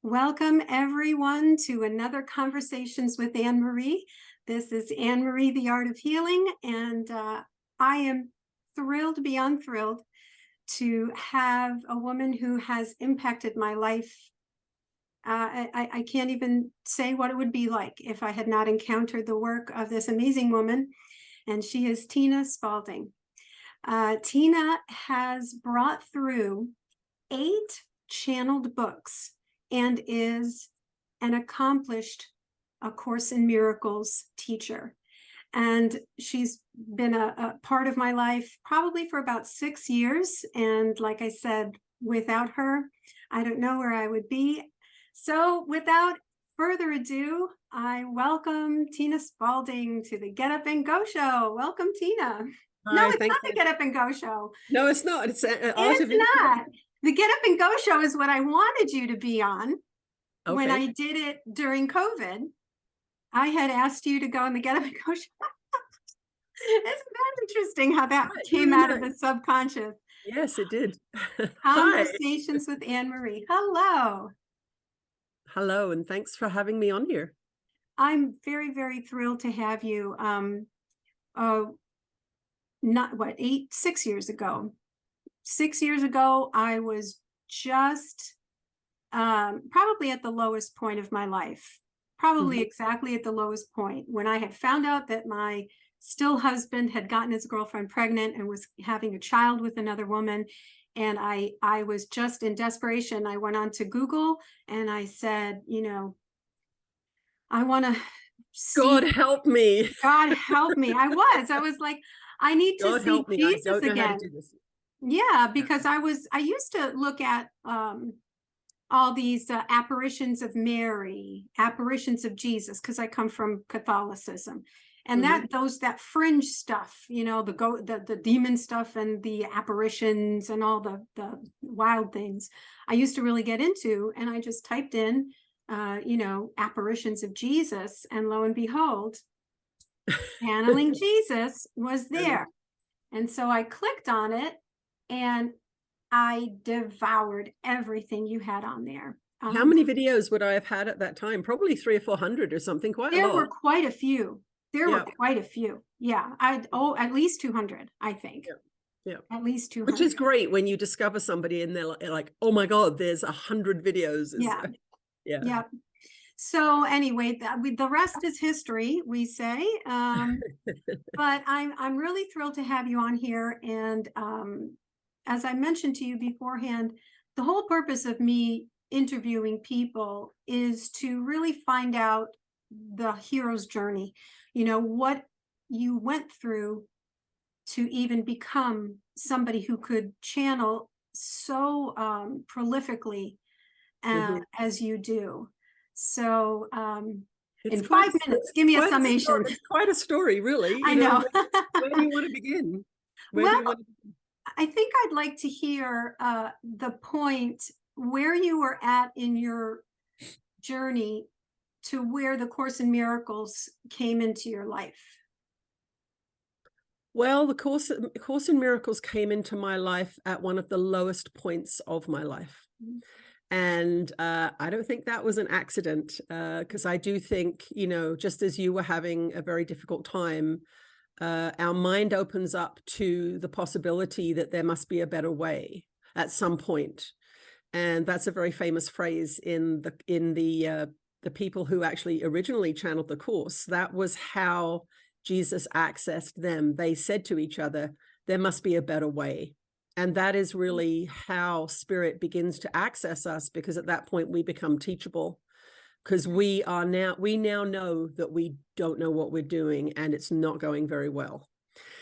Welcome everyone to another Conversations with Anne Marie. This is Anne Marie, the Art of Healing, and I am thrilled beyond thrilled to have a woman who has impacted my life. I can't even say what it would be like if I had not encountered the work of this amazing woman, and she is Tina Spalding. Tina has brought through 8 channeled books and is an accomplished A Course in Miracles teacher. And she's been a part of my life probably for about 6 years. And like I said, without her, I don't know where I would be. So without further ado, I welcome Tina Spalding to the Get Up and Go Show. Welcome, Tina. Hi, no, it's not the Get Up and Go Show. No, it's not. It's It's not. The Get Up and Go Show is what I wanted you to be on. Okay. When I did it during COVID, I had asked you to go on the Get Up and Go Show. Isn't that interesting how that came out of the subconscious? Yes, it did. Conversations with Anne Marie. Hello. Hello, and thanks for having me on here. I'm very, very thrilled to have you. 6 years ago. 6 years ago, I was just probably at the lowest point of my life, probably exactly at the lowest point when I had found out that my still husband had gotten his girlfriend pregnant and was having a child with another woman. And I was just in desperation. I went on to Google and I said, I want to see. God help me. God help me. I was like, I need to see Jesus again. Yeah, because I used to look at all these apparitions of Mary, apparitions of Jesus, because I come from Catholicism, and that fringe stuff, the demon stuff and the apparitions and all the wild things, I used to really get into, and I just typed in, apparitions of Jesus, and lo and behold, channeling Jesus was there, and so I clicked on it. And I devoured everything you had on there. How many videos would I have had at that time? Probably 300 or 400 or something. There were quite a few. Yeah, at least 200, I think. Yeah. At least 200. Which is great when you discover somebody and they're like, oh my God, there's 100 videos. Yeah. So anyway, the rest is history, we say. But I'm really thrilled to have you on here. And as I mentioned to you beforehand, the whole purpose of me interviewing people is to really find out the hero's journey, what you went through to even become somebody who could channel so prolifically as you do. So in 5 minutes, give me a summation. It's quite a story, really. I know. Where do you want to begin? I think I'd like to hear the point where you were at in your journey to where the Course in Miracles came into your life. Well, the Course in Miracles came into my life at one of the lowest points of my life. And I don't think that was an accident, because I do think, just as you were having a very difficult time, our mind opens up to the possibility that there must be a better way at some point. And that's a very famous phrase in the people who actually originally channeled the Course. That was how Jesus accessed them. They said to each other, there must be a better way. And that is really how spirit begins to access us, because at that point we become teachable, because we now know that we don't know what we're doing and it's not going very well.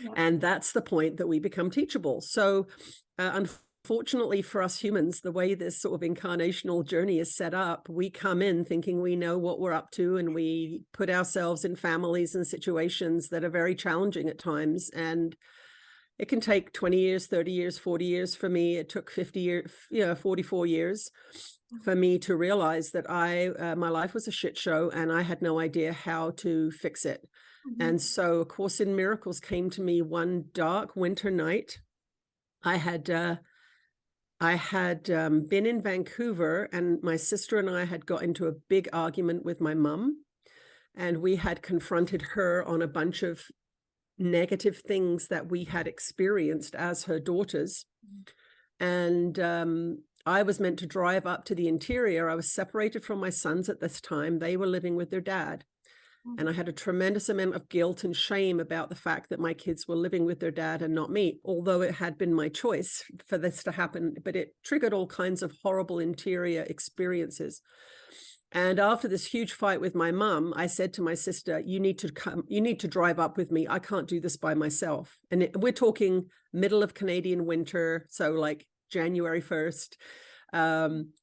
Yeah. And that's the point that we become teachable. So unfortunately for us humans, the way this sort of incarnational journey is set up, we come in thinking we know what we're up to, and we put ourselves in families and situations that are very challenging at times. And it can take 20 years, 30 years, 40 years. For me, it took 44 years for me to realize that my life was a shit show and I had no idea how to fix it. And so A Course in Miracles came to me one dark winter night. I I had been in Vancouver, and my sister and I had got into a big argument with my mum, and we had confronted her on a bunch of negative things that we had experienced as her daughters. And I was meant to drive up to the interior. I was separated from my sons at this time. They were living with their dad. And I had a tremendous amount of guilt and shame about the fact that my kids were living with their dad and not me, although it had been my choice for this to happen. But it triggered all kinds of horrible interior experiences. And after this huge fight with my mum, I said to my sister, you need to drive up with me. I can't do this by myself. And we're talking middle of Canadian winter, so like January 1st.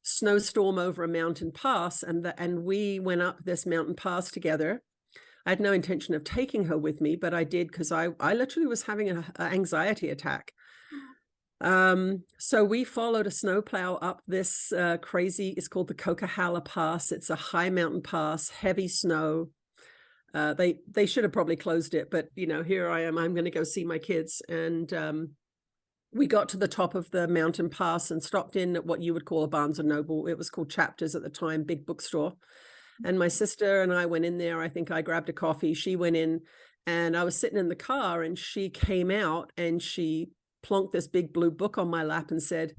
Snowstorm over a mountain pass, and we went up this mountain pass together. I had no intention of taking her with me, but I did because I literally was having an anxiety attack. So we followed a snowplow up this crazy, it's called the Coquihalla Pass. It's a high mountain pass, heavy snow. They should have probably closed it, but you know, here I am, I'm going to go see my kids. And we got to the top of the mountain pass and stopped in at what you would call a Barnes and Noble. It was called Chapters at the time, big bookstore. And my sister and I went in there. I think I grabbed a coffee. She went in, and I was sitting in the car, and she came out and she plonked this big blue book on my lap and said,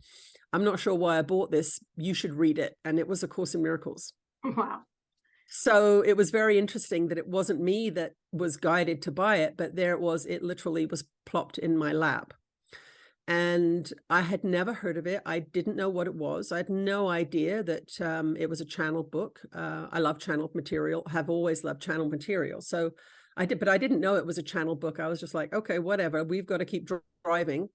I'm not sure why I bought this. You should read it. And it was A Course in Miracles. Wow. So it was very interesting that it wasn't me that was guided to buy it, but there it was. It literally was plopped in my lap. And I had never heard of it. I didn't know what it was. I had no idea that it was a channeled book. I love channeled material, have always loved channeled material. So I did, but I didn't know it was a channeled book. I was just like, okay, whatever, we've got to keep driving.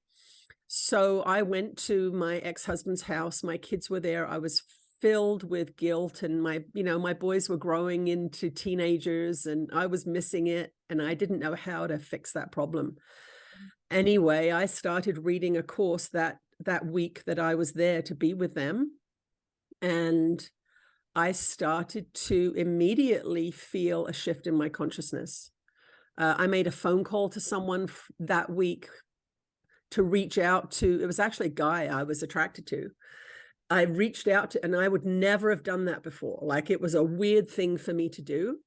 So I went to my ex-husband's house. My kids were there. I was filled with guilt, and my boys were growing into teenagers, and I was missing it. And I didn't know how to fix that problem. Anyway, I started reading a course that week that I was there to be with them. And I started to immediately feel a shift in my consciousness. I made a phone call to someone that week to reach out to, it was actually a guy I was attracted to. I reached out to, and I would never have done that before. Like, it was a weird thing for me to do.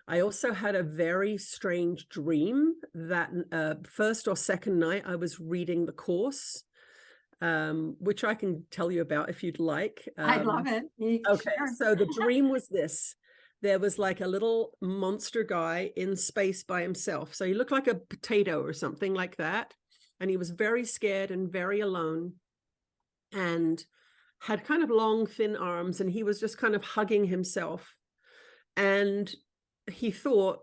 I also had a very strange dream that first or second night I was reading the course, which I can tell you about if you'd like. I'd love it. Okay, Sure. so the dream was this. There was like a little monster guy in space by himself. So he looked like a potato or something like that. And he was very scared and very alone, and had kind of long, thin arms. And he was just kind of hugging himself. And he thought,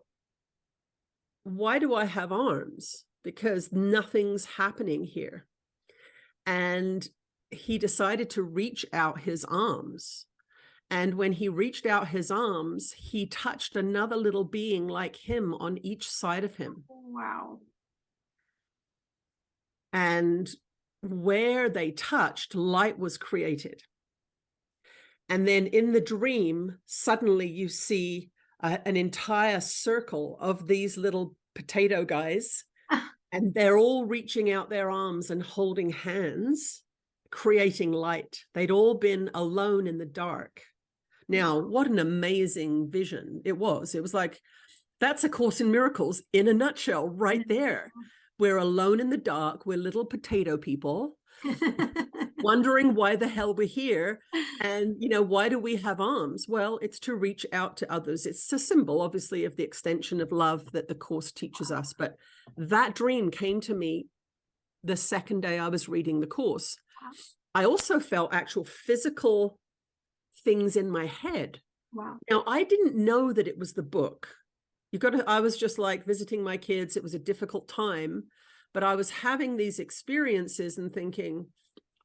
why do I have arms? Because nothing's happening here. And he decided to reach out his arms. And when he reached out his arms, he touched another little being like him on each side of him. Wow. And where they touched, light was created. And then in the dream, suddenly you see an entire circle of these little potato guys, and they're all reaching out their arms and holding hands, creating light. They'd all been alone in the dark. Now, what an amazing vision it was. It was like, that's A Course in Miracles in a nutshell right there. We're alone in the dark. We're little potato people wondering why the hell we're here. And, why do we have arms? Well, it's to reach out to others. It's a symbol, obviously, of the extension of love that the Course teaches us. But that dream came to me the second day I was reading the Course. I also felt actual physical things in my head. Wow. Now, I didn't know that it was the book. I was just like visiting my kids. It was a difficult time, but I was having these experiences and thinking,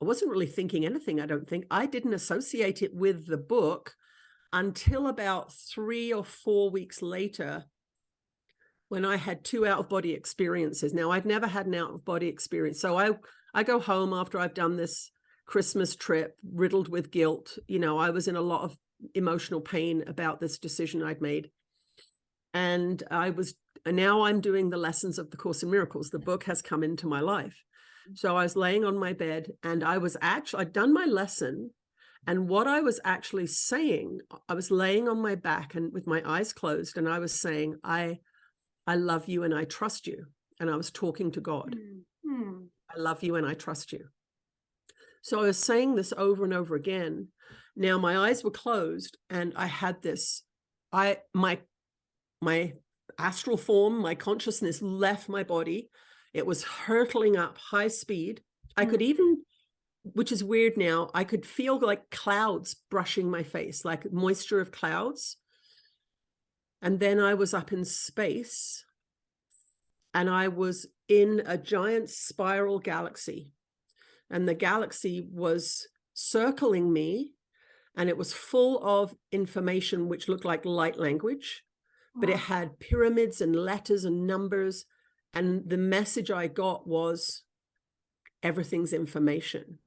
I wasn't really thinking anything, I don't think. I didn't associate it with the book until about 3 or 4 weeks later, when I had 2 out-of-body experiences. Now, I'd never had an out-of-body experience. So I go home after I've done this Christmas trip riddled with guilt. I was in a lot of emotional pain about this decision I'd made. And now I'm doing the lessons of the Course in Miracles. The book has come into my life. So I was laying on my bed, and I'd done my lesson. And what I was actually saying, I was laying on my back and with my eyes closed, and I was saying, I love you and I trust you. And I was talking to God. I love you and I trust you. So I was saying this over and over again. Now my eyes were closed, and I had this, my astral form, my consciousness left my body. It was hurtling up high speed. I could even, which is weird now, I could feel like clouds brushing my face, like moisture of clouds. And then I was up in space, and I was in a giant spiral galaxy. And the galaxy was circling me, and it was full of information which looked like light language, but it had pyramids and letters and numbers. And the message I got was, everything's information.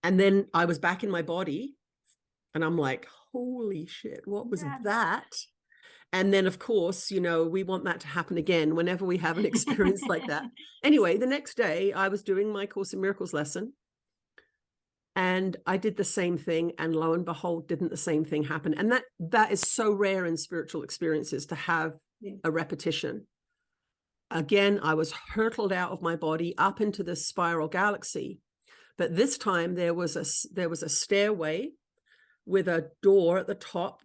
And then I was back in my body, and I'm like, holy shit, what was that? And then, of course, you know, we want that to happen again whenever we have an experience like that. Anyway, the next day I was doing my Course in Miracles lesson, and I did the same thing, and lo and behold, didn't the same thing happen? And that is so rare in spiritual experiences, to have a repetition. Again, I was hurtled out of my body up into this spiral galaxy, but this time there was a stairway with a door at the top,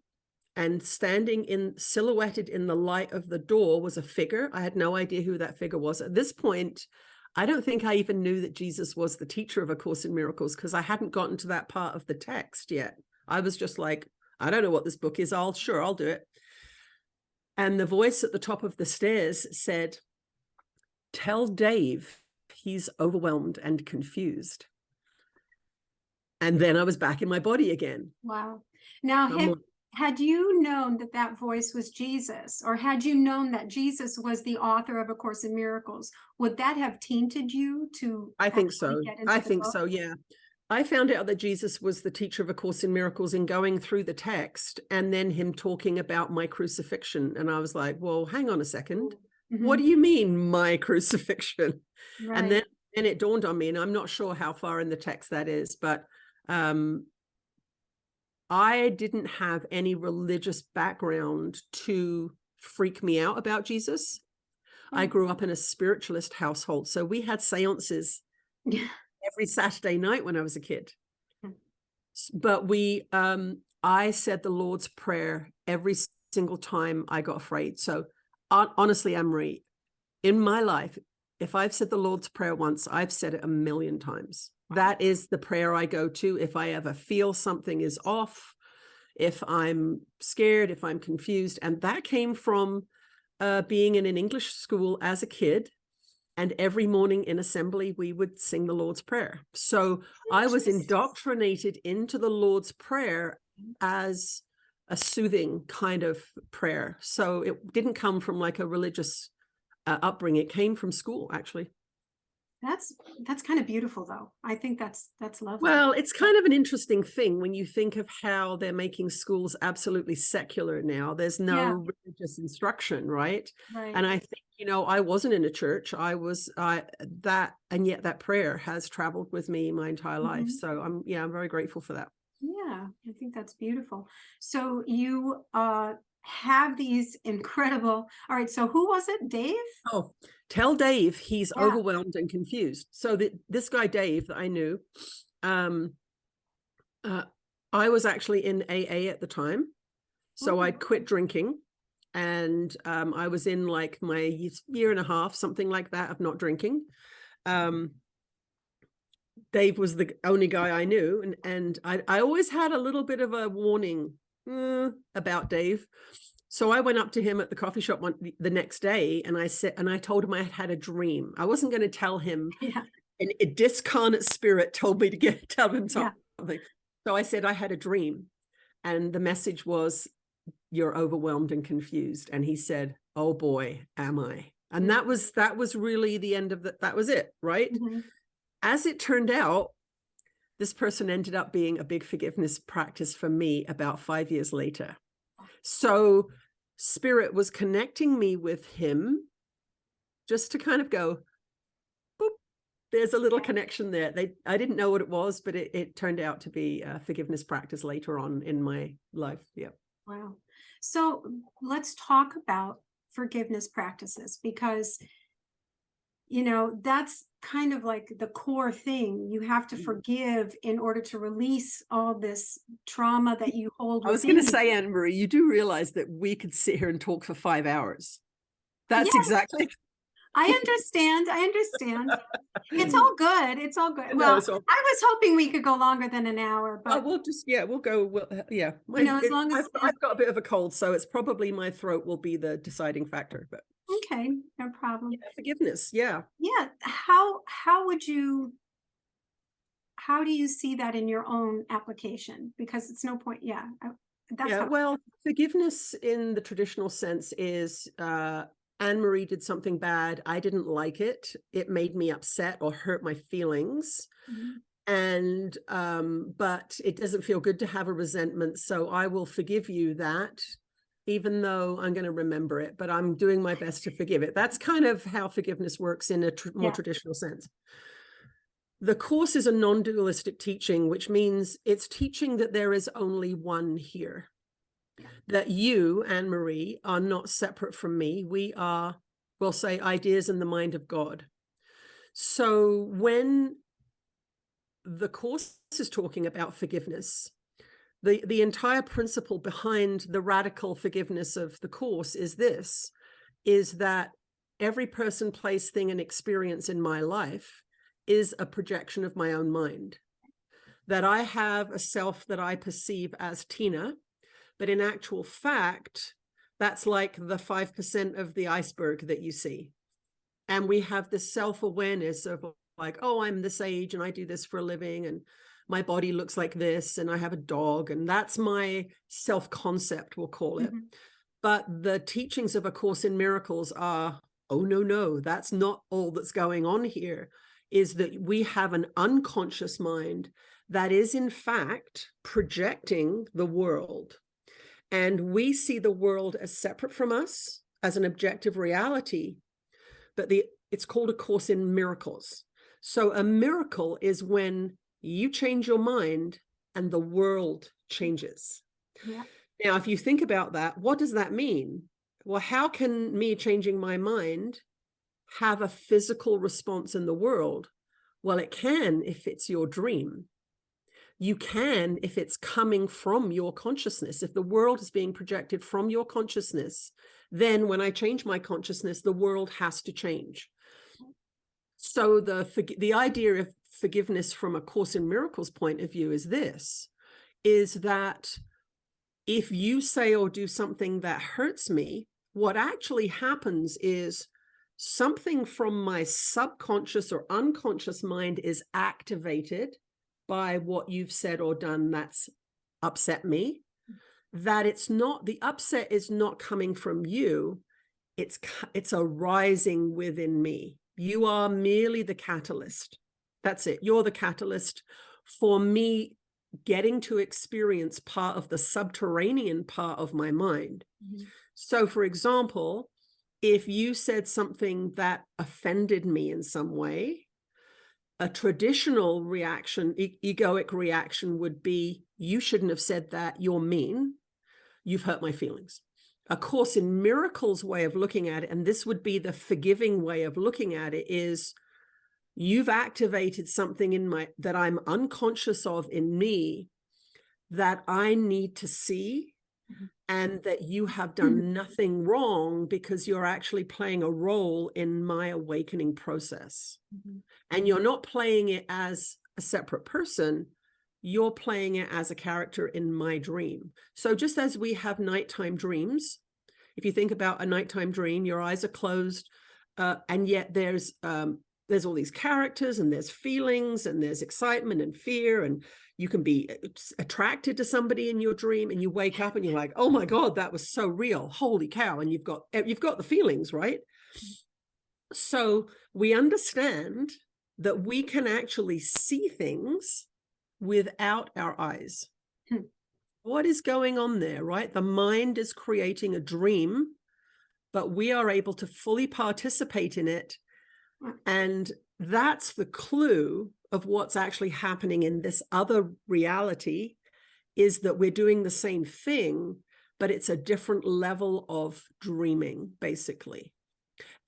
and silhouetted in the light of the door was a figure. I had no idea who that figure was. At this point, I don't think I even knew that Jesus was the teacher of A Course in Miracles, because I hadn't gotten to that part of the text yet. I was just like, I don't know what this book is. I'll do it. And the voice at the top of the stairs said, tell Dave he's overwhelmed and confused. And then I was back in my body again. Wow. Now, had you known that voice was Jesus, or had you known that Jesus was the author of A Course in Miracles, would that have tainted you to? I think so. Yeah. I found out that Jesus was the teacher of A Course in Miracles in going through the text, and then him talking about my crucifixion. And I was like, well, hang on a second. What do you mean, my crucifixion? Right. And then it dawned on me, and I'm not sure how far in the text that is, but I didn't have any religious background to freak me out about Jesus. I grew up in a spiritualist household, so we had seances every Saturday night when I was a kid. But I said the Lord's Prayer every single time I got afraid. So honestly, Anne-Marie, in my life, if I've said the Lord's Prayer once, I've said it 1,000,000 times. That is the prayer I go to if I ever feel something is off, if I'm scared, if I'm confused. And that came from being in an English school as a kid. And every morning in assembly, we would sing the Lord's Prayer. So I was indoctrinated into the Lord's Prayer as a soothing kind of prayer. So it didn't come from like a religious upbringing. It came from school, actually. That's kind of beautiful, though. I think that's lovely. Well, it's kind of an interesting thing when you think of how they're making schools absolutely secular now. There's no religious instruction, right? And I think, you know, I wasn't in a church. And yet that prayer has traveled with me my entire life. So I'm very grateful for that. Yeah, I think that's beautiful. So you have these incredible. All right. So who was it? Dave? Oh, tell Dave he's overwhelmed and confused. So this guy, Dave, that I knew, I was actually in AA at the time. So I'd quit drinking, and I was in like my year and a half, something like that, of not drinking. Dave was the only guy I knew. And I always had a little bit of a warning about Dave. So I went up to him at the coffee shop the next day, and I told him I had a dream. I wasn't going to tell him. And a discarnate spirit told me to tell him something. So I said I had a dream, and the message was, you're overwhelmed and confused. And he said, oh boy, am I. And that was really the end of that was it, right? As it turned out, this person ended up being a big forgiveness practice for me about 5 years later. So Spirit was connecting me with him just to kind of go, boop, there's a little connection there. I didn't know what it was, but it turned out to be a forgiveness practice later on in my life. Yeah. Wow. So let's talk about forgiveness practices, because that's kind of like the core thing. You have to forgive in order to release all this trauma that you hold I was within going to you. say, Anne Marie, you do realize that we could sit here and talk for 5 hours. That's Yes, exactly. I understand. I understand. It's all good. It's all good. No, Well, it's all, I was hoping we could go longer than an hour, but we'll just, yeah, we'll go. Yeah. as long as I've got a bit of a cold, so it's probably my throat will be the deciding factor, but okay, no problem. yeah, forgiveness. Yeah. Yeah. How do you see that in your own application? Because it's no point. Yeah. That's Yeah. how. Well, forgiveness in the traditional sense is, Anne Marie did something bad. I didn't like it. It made me upset or hurt my feelings. Mhm. And but it doesn't feel good to have a resentment, so I will forgive you that, even though I'm going to remember it, but I'm doing my best to forgive it. That's kind of how forgiveness works in a more traditional sense. The Course is a non-dualistic teaching, which means it's teaching that there is only one here, that you, Anne Marie, are not separate from me. We are, we'll say, ideas in the mind of God. So when the Course is talking about forgiveness, the entire principle behind the radical forgiveness of the Course is this, is that every person, place, thing, and experience in my life is a projection of my own mind. That I have a self that I perceive as Tina, but in actual fact, that's like the 5% of the iceberg that you see. And we have this self-awareness of like, oh, I'm this age and I do this for a living and my body looks like this and I have a dog, and that's my self-concept, we'll call it. But the teachings of A Course in Miracles are, oh, no, that's not all that's going on here, is that we have an unconscious mind that is in fact projecting the world. And we see the world as separate from us, as an objective reality, but it's called A Course in Miracles. So a miracle is when you change your mind and the world changes. Yeah. Now, if you think about that, what does that mean? Well, how can me changing my mind have a physical response in the world? Well, it can if it's your dream. You can if it's coming from your consciousness. If the world is being projected from your consciousness, then when I change my consciousness, the world has to change. So the idea of forgiveness from A Course in Miracles point of view is this, is that if you say or do something that hurts me, what actually happens is something from my subconscious or unconscious mind is activated by what you've said or done that's upset me. That it's not, the upset is not coming from you, it's arising within me. You are merely the catalyst. That's it. You're the catalyst for me getting to experience part of the subterranean part of my mind. So, for example, if you said something that offended me in some way, a traditional reaction, egoic reaction would be, you shouldn't have said that, you're mean, you've hurt my feelings. A Course in Miracles way of looking at it, and this would be the forgiving way of looking at it, is you've activated something in my, that I'm unconscious of in me, that I need to see, and that you have done nothing wrong because you're actually playing a role in my awakening process. And you're not playing it as a separate person, you're playing it as a character in my dream. So just as we have nighttime dreams, if you think about a nighttime dream, your eyes are closed, and yet there's all these characters and there's feelings and there's excitement and fear, and you can be attracted to somebody in your dream, and you wake up and you're like, oh my God, that was so real. Holy cow. And you've got the feelings, right? So we understand that we can actually see things without our eyes. What is going on there, right? The mind is creating a dream, but we are able to fully participate in it. And that's the clue of what's actually happening in this other reality, is that we're doing the same thing, but it's a different level of dreaming, basically.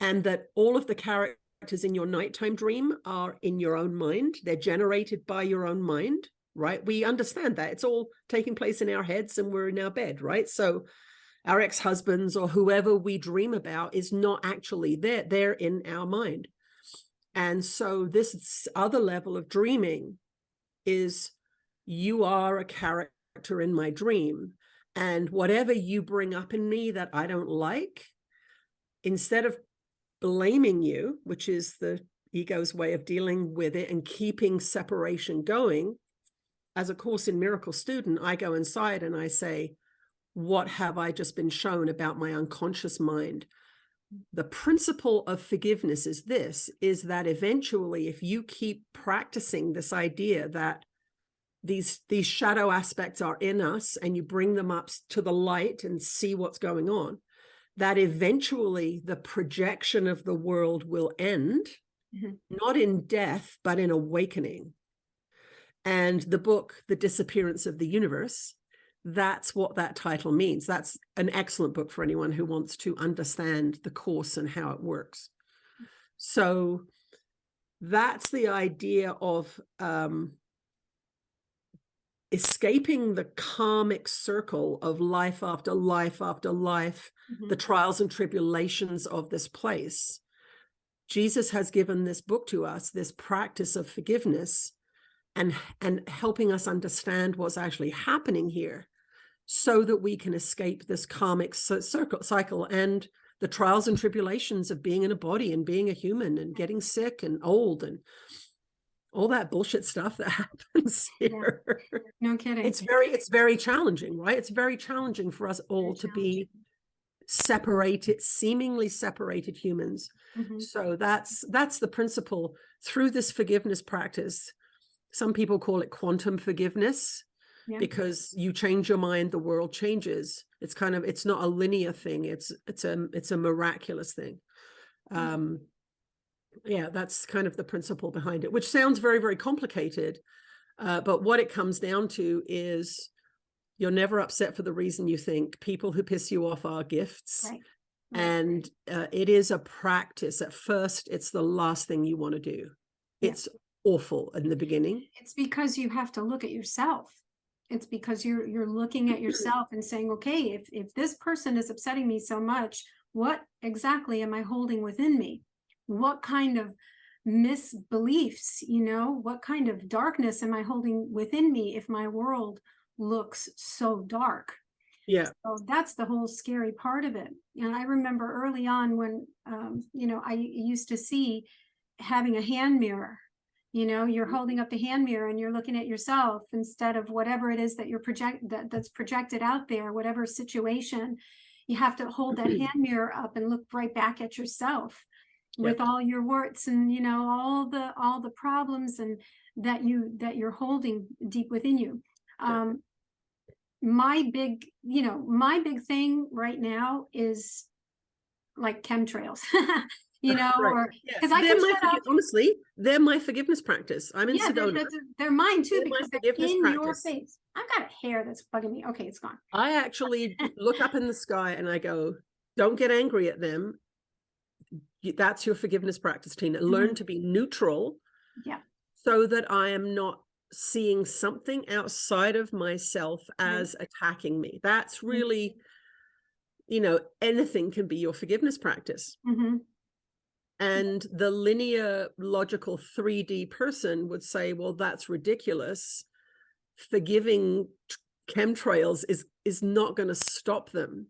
And that all of the characters in your nighttime dream are in your own mind. They're generated by your own mind, right? We understand that. It's all taking place in our heads and we're in our bed, right? So our ex-husbands or whoever we dream about is not actually there. They're in our mind. And so this other level of dreaming is, you are a character in my dream. And whatever you bring up in me that I don't like, instead of blaming you, which is the ego's way of dealing with it and keeping separation going, as a Course in Miracles student, I go inside and I say, what have I just been shown about my unconscious mind? The principle of forgiveness is this, is that eventually, if you keep practicing this idea that these shadow aspects are in us and you bring them up to the light and see what's going on, that eventually the projection of the world will end, not in death, but in awakening. And the book, The Disappearance of the Universe, that's what that title means. That's an excellent book for anyone who wants to understand the Course and how it works. So that's the idea of escaping the karmic circle of life after life after life, the trials and tribulations of this place. Jesus has given this book to us, this practice of forgiveness, and helping us understand what's actually happening here, so that we can escape this karmic cycle and the trials and tribulations of being in a body and being a human and getting sick and old and all that bullshit stuff that happens here. Yeah. No kidding. It's very challenging, right? It's very challenging for us all to be separated, seemingly separated humans. So that's the principle through this forgiveness practice. Some people call it quantum forgiveness, because you change your mind, the world changes. It's not a linear thing. It's a miraculous thing. Yeah, that's kind of the principle behind it, which sounds very, very complicated. But what it comes down to is, you're never upset for the reason you think. People who piss you off are gifts. Right. And it is a practice. At first, it's the last thing you want to do. It's awful in the beginning. It's because you have to look at yourself. It's because you're looking at yourself and saying, okay, if this person is upsetting me so much, what exactly am I holding within me? What kind of misbeliefs, what kind of darkness am I holding within me if my world looks so dark? Yeah. So that's the whole scary part of it. And I remember early on when, I used to see having a hand mirror. You're holding up the hand mirror and you're looking at yourself instead of whatever it is that that's projected out there, whatever situation. You have to hold that hand mirror up and look right back at yourself with all your warts and all the problems and that you're holding deep within you. My big thing right now is like chemtrails. Or because honestly, they're my forgiveness practice. I'm in Sedona. They're mine too, because they're in your face. I've got a hair that's bugging me. Okay, it's gone. I actually look up in the sky and I go, don't get angry at them. That's your forgiveness practice, Tina. Learn to be neutral. Yeah. So that I am not seeing something outside of myself as attacking me. That's really, anything can be your forgiveness practice. And the linear, logical 3D person would say, well, that's ridiculous. Forgiving chemtrails is not going to stop them.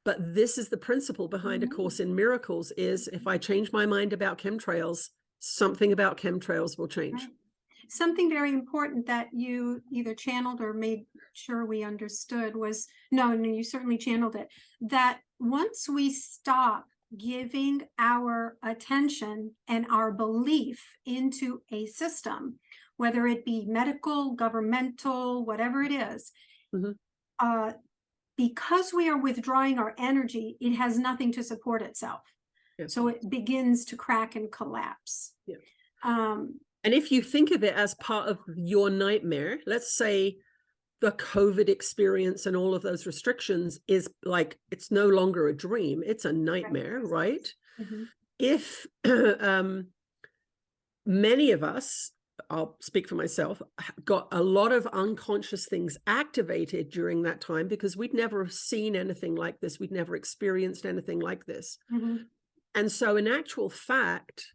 But this is the principle behind A Course in Miracles, is if I change my mind about chemtrails, something about chemtrails will change. Right. Something very important that you either channeled or made sure we understood was, no, you certainly channeled it, that once we stop giving our attention and our belief into a system, whether it be medical, governmental, whatever it is, because we are withdrawing our energy, it has nothing to support itself. Yes. So it begins to crack and collapse. Yeah. Um, And if you think of it as part of your nightmare, let's say the COVID experience and all of those restrictions is like, it's no longer a dream, it's a nightmare, right? mm-hmm. If many of us, I'll speak for myself, got a lot of unconscious things activated during that time because we'd never seen anything like this. We'd never experienced anything like this. Mm-hmm. And so in actual fact,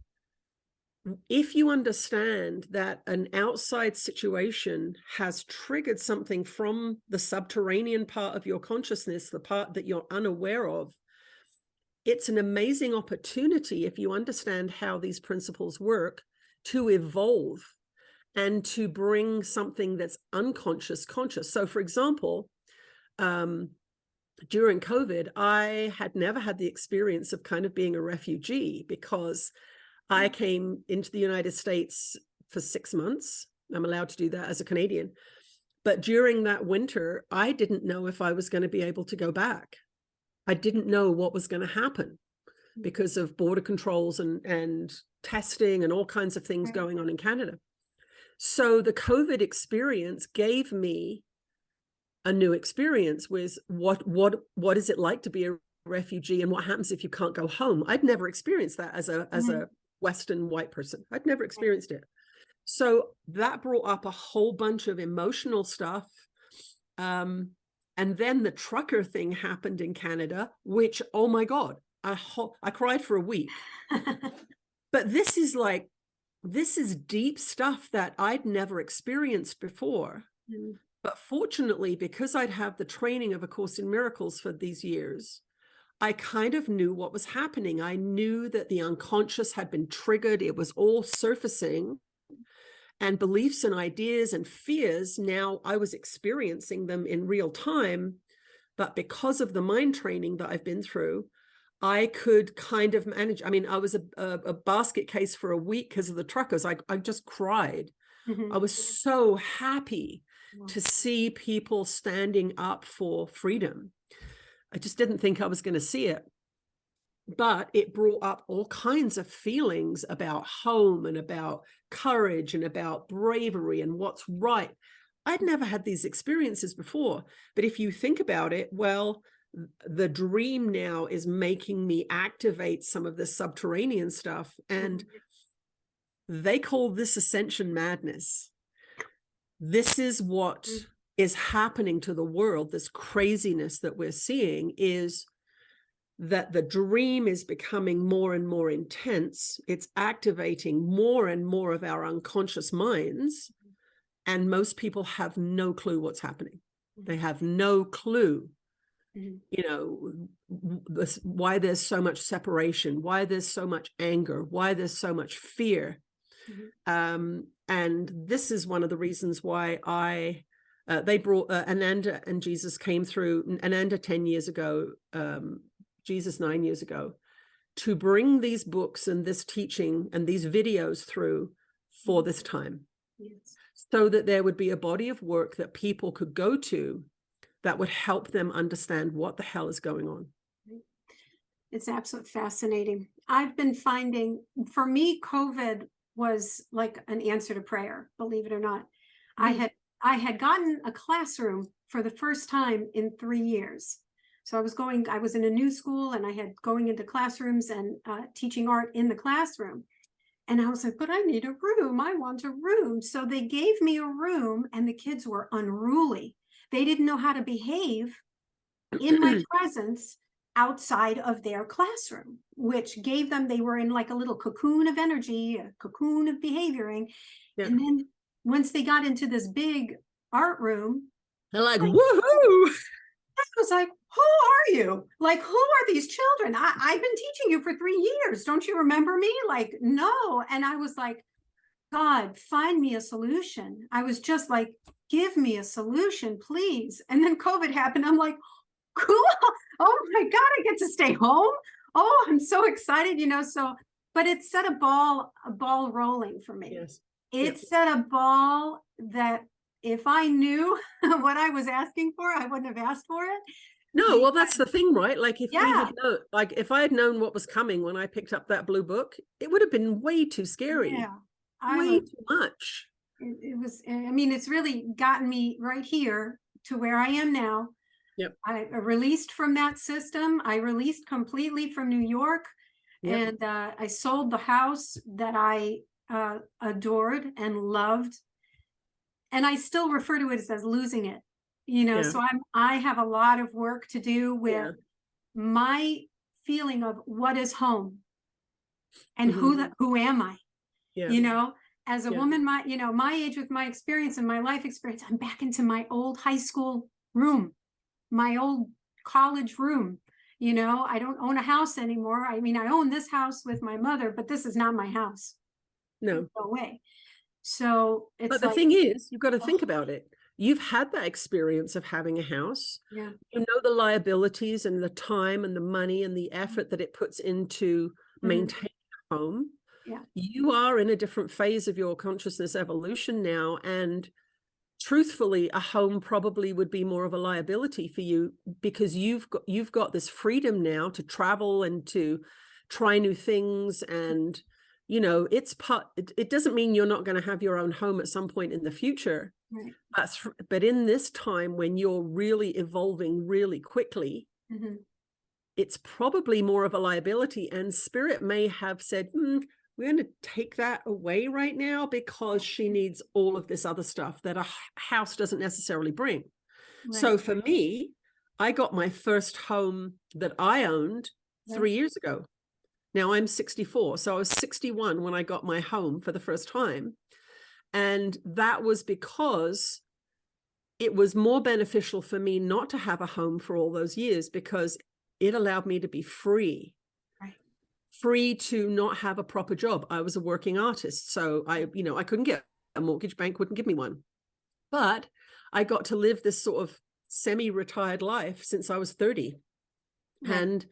if you understand that an outside situation has triggered something from the subterranean part of your consciousness, the part that you're unaware of, it's an amazing opportunity, if you understand how these principles work, to evolve and to bring something that's unconscious conscious. So for example, during COVID, I had never had the experience of kind of being a refugee because I came into the United States for 6 months. I'm allowed to do that as a Canadian. But during that winter, I didn't know if I was going to be able to go back. I didn't know what was going to happen because of border controls and testing and all kinds of things going on in Canada. So the COVID experience gave me a new experience with what is it like to be a refugee and what happens if you can't go home. I'd never experienced that as a Western white person. I'd never experienced it. So that brought up a whole bunch of emotional stuff. And then the trucker thing happened in Canada, which, oh my God, I cried for a week. But this is deep stuff that I'd never experienced before. But fortunately, because I'd have the training of A Course in Miracles for these years, I kind of knew what was happening. I knew that the unconscious had been triggered. It was all surfacing. And beliefs and ideas and fears, now I was experiencing them in real time. But because of the mind training that I've been through, I could kind of manage. I mean, I was a basket case for a week because of the truckers. I just cried. I was so happy to see people standing up for freedom. I just didn't think I was going to see it. But it brought up all kinds of feelings about home and about courage and about bravery and what's right. I'd never had these experiences before. But if you think about it, well, the dream now is making me activate some of this subterranean stuff. And they call this ascension madness. This is what is happening to the world. This craziness that we're seeing is that the dream is becoming more and more intense. It's activating more and more of our unconscious minds. And most people have no clue what's happening. They have no clue, you know, why there's so much separation, why there's so much anger, why there's so much fear. And this is one of the reasons why they brought Ananda and Jesus came through, Ananda 10 years ago, Jesus 9 years ago, to bring these books and this teaching and these videos through for this time. So that there would be a body of work that people could go to that would help them understand what the hell is going on. It's absolutely fascinating. I've been finding, for me, COVID was like an answer to prayer, believe it or not. I had gotten a classroom for the first time in 3 years. So I was in a new school and I had going into classrooms and teaching art in the classroom. And I was like, but I need a room. I want a room. So they gave me a room and the kids were unruly. They didn't know how to behave in my presence outside of their classroom, which gave them, they were in like a little cocoon of energy, a cocoon of behavioring. Yeah. And then once they got into this big art room, they're like, woohoo! I was like, who are you? Like, who are these children? I've been teaching you for 3 years. Don't you remember me? Like, no. And I was like, God, find me a solution. I was just like, give me a solution, please. And then COVID happened. I'm like, cool. Oh my God, I get to stay home. Oh, I'm so excited, you know. So, but it set a ball rolling for me. Yes. It set a ball that if I knew what I was asking for, I wouldn't have asked for it. No, well, that's the thing, right? Like if we Yeah, had known, like if I had known what was coming when I picked up that blue book, it would have been way too scary, yeah. I way was, too much. it was, I mean, it's really gotten me right here to where I am now. Yep. I released from that system. I released completely from New York, Yep. and I sold the house that I adored and loved. And I still refer to it as losing it, Yeah. so I have a lot of work to do with Yeah. my feeling of what is home and Hmm. who am I, Yeah. you know, as a Yeah. woman, my age, with my experience and my life experience, I'm back into my old high school room, my old college room. I don't own a house anymore. I mean, I own this house with my mother, but this is not my house. No. No way. So But it's the like, thing is, you've got to oh, think about it. You've had that experience of having a house. yeah. You know the liabilities and the time and the money and the effort that it puts into Mhm. maintaining a home. Yeah. You are in a different phase of your consciousness evolution now. And truthfully, a home probably would be more of a liability for you because you've got this freedom now to travel and to try new things. And it's it doesn't mean you're not going to have your own home at some point in the future. Right. But in this time when you're really evolving really quickly, Mhm. it's probably more of a liability. And spirit may have said, we're going to take that away right now because she needs all of this other stuff that a house doesn't necessarily bring. Right. So for me, I got my first home that I owned Right. 3 years ago. Now I'm 64. So I was 61 when I got my home for the first time. And that was because it was more beneficial for me not to have a home for all those years because it allowed me to be free. Right. Free to not have a proper job. I was a working artist. So I couldn't get a mortgage, bank wouldn't give me one. But I got to live this sort of semi-retired life since I was 30. Right. And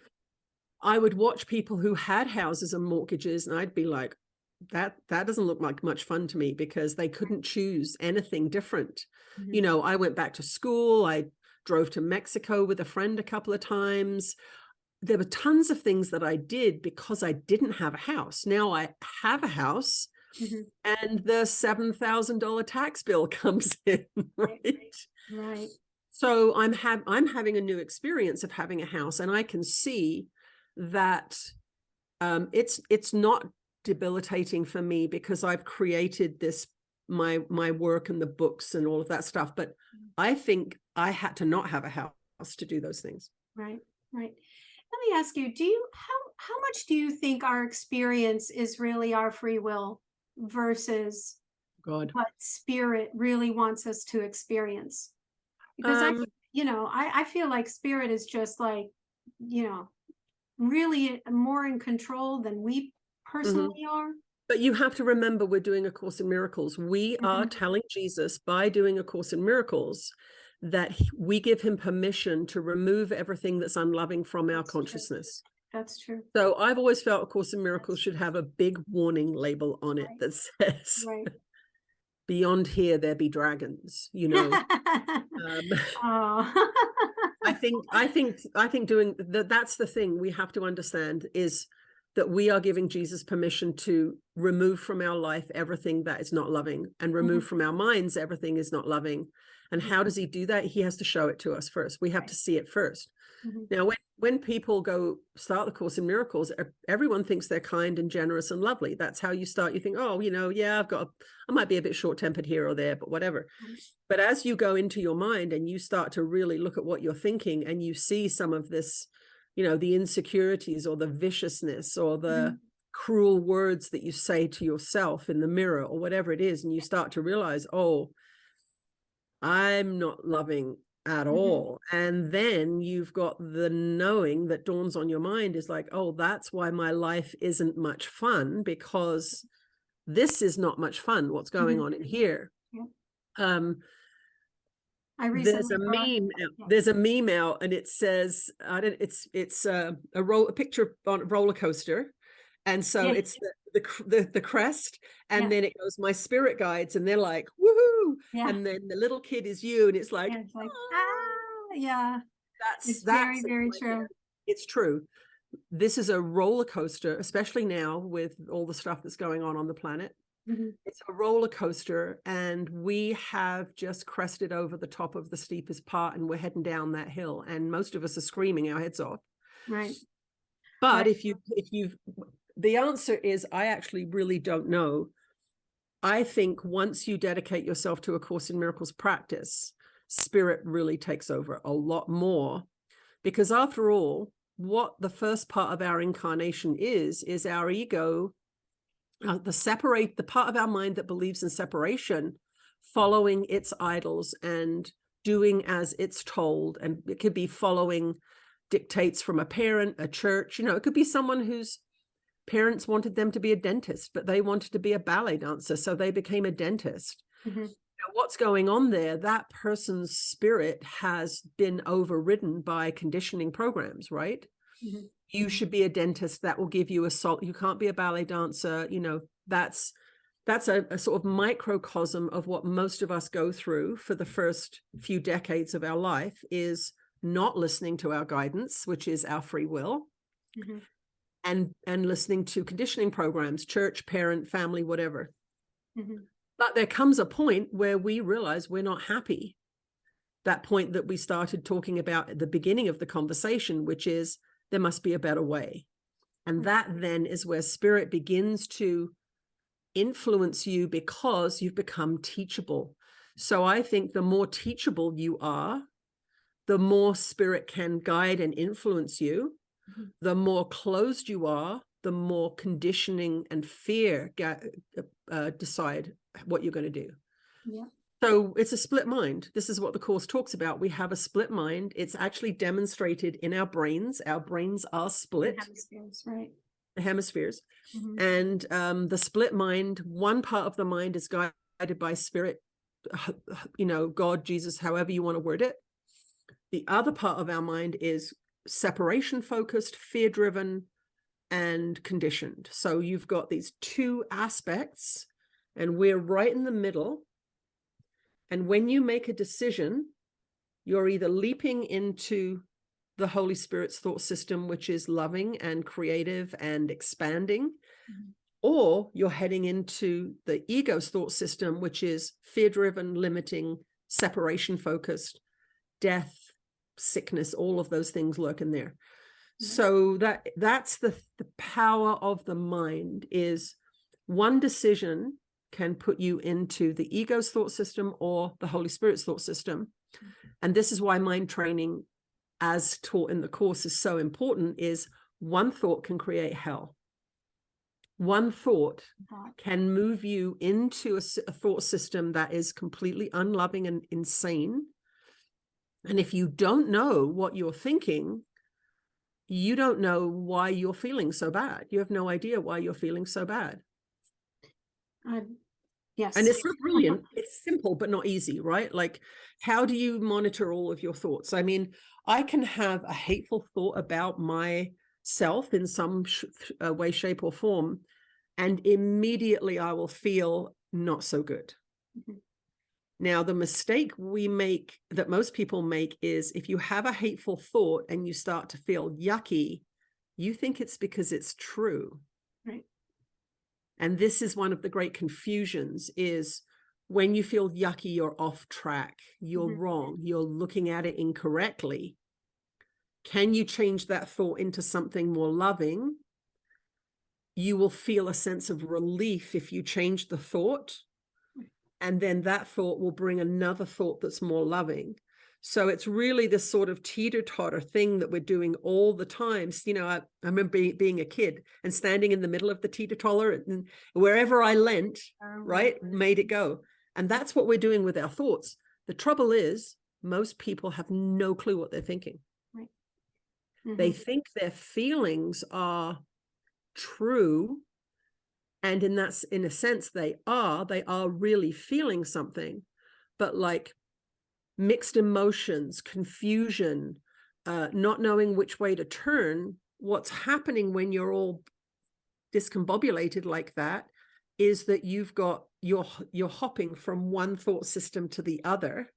I would watch people who had houses and mortgages, and I'd be like, that doesn't look like much fun to me because they couldn't choose anything different. Mhm. I went back to school. I drove to Mexico with a friend a couple of times. There were tons of things that I did because I didn't have a house. Now I have a house, Mhm. and the $7,000 tax bill comes in, Right. right? Right. So I'm having a new experience of having a house, and I can see that it's not debilitating for me because I've created this my work and the books and all of that stuff. But I think I had to not have a house to do those things. Right. Right. Let me ask you, how much do you think our experience is really our free will versus God. what spirit really wants us to experience? Because Um, I feel like spirit is just like, you know, really more in control than we mhm. personally are. But you have to remember, we're doing A Course in Miracles. We are Mhm. telling Jesus by doing A Course in Miracles that we give him permission to remove everything that's unloving from our That's true. consciousness. That's true. So I've always felt A Course in Miracles That's should have a big warning label on it right. that says, Right. beyond here, there be dragons, Um, Oh. I think doing that's the thing we have to understand is that we are giving Jesus permission to remove from our life everything that is not loving and remove Mhm. from our minds everything is not loving. And Mhm. how does he do that? He has to show it to us first. We have Right. to see it first. Mhm. Now, when people go start the Course in Miracles, everyone thinks they're kind and generous and lovely. That's how you start. You think, oh, yeah, I might be a bit short-tempered here or there, but whatever. Right. But as you go into your mind and you start to really look at what you're thinking and you see some of this, the insecurities or the viciousness or the Mhm. cruel words that you say to yourself in the mirror or whatever it is, and you start to realize, oh, I'm not loving at Mhm. all. And then you've got the knowing that dawns on your mind is like, oh, that's why my life isn't much fun, because this is not much fun, what's going Mhm. on in here. Yeah. Um, I there's recently a brought, meme out, yeah. there's a meme out and it says, I don't, it's a picture on a roller coaster. And so Yeah. it's the crest, and Yeah. then it goes, my spirit guides, and they're like, woohoo. Yeah. And then the little kid is you, and it's like, Yeah. It's like, ah. ah, yeah. It's very, that's very true. it's true. This is a roller coaster, especially now with all the stuff that's going on the planet. It's a roller coaster, and we have just crested over the top of the steepest part, and we're heading down that hill, and most of us are screaming our heads off. Right. But Right. the answer is, I actually really don't know. I think once you dedicate yourself to A Course in Miracles practice, spirit really takes over a lot more, because after all, what the first part of our incarnation is our ego, the part of our mind that believes in separation, following its idols and doing as it's told. And it could be following dictates from a parent, a church, it could be someone whose parents wanted them to be a dentist, but they wanted to be a ballet dancer, so they became a dentist. Now, what's going on there? That person's spirit has been overridden by conditioning programs, right? You should be a dentist. That will give you you can't be a ballet dancer. That's a sort of microcosm of what most of us go through for the first few decades of our life, is not listening to our guidance, which is our free will, and listening to conditioning programs, church, parent, family, whatever. But there comes a point where we realize we're not happy. That point that we started talking about at the beginning of the conversation, which is there must be a better way. And that then is where spirit begins to influence you, because you've become teachable. So I think the more teachable you are, the more spirit can guide and influence you. The more closed you are, the more conditioning and fear decide what you're going to do. Yeah. So it's a split mind. This is what the Course talks about. We have a split mind. It's actually demonstrated in our brains. Our brains are split. The hemispheres, right? The hemispheres. And the split mind, one part of the mind is guided by spirit, God, Jesus, however you want to word it. The other part of our mind is separation focused, fear driven, and conditioned. So you've got these two aspects, and we're right in the middle. And when you make a decision, you're either leaping into the Holy Spirit's thought system, which is loving and creative and expanding, or you're heading into the ego's thought system, which is fear-driven, limiting, separation-focused, death, sickness, all of those things lurk in there. So that's the power of the mind, is one decision can put you into the ego's thought system or the Holy Spirit's thought system. And this is why mind training, as taught in the Course, is so important, is one thought can create hell. One thought can move you into a thought system that is completely unloving and insane. And if you don't know what you're thinking, you don't know why you're feeling so bad. You have no idea why you're feeling so bad. Yes. And it's not brilliant. It's simple, but not easy, right? Like, how do you monitor all of your thoughts? I mean, I can have a hateful thought about myself in some way, shape, or form, and immediately I will feel not so good. Now, the mistake we make, that most people make, is if you have a hateful thought and you start to feel yucky, you think it's because it's true. Right. And this is one of the great confusions, is when you feel yucky, you're off track, you're wrong, you're looking at it incorrectly. Can you change that thought into something more loving? You will feel a sense of relief if you change the thought. And then that thought will bring another thought that's more loving. So it's really this sort of teeter-totter thing that we're doing all the time. I remember being a kid and standing in the middle of the teeter-totter, and wherever I leant, right, made it go. And that's what we're doing with our thoughts. The trouble is, most people have no clue what they're thinking. Right. They think their feelings are true. And in a sense, they are really feeling something, but like mixed emotions, confusion, not knowing which way to turn. What's happening when you're all discombobulated like that is that you're hopping from one thought system to the other,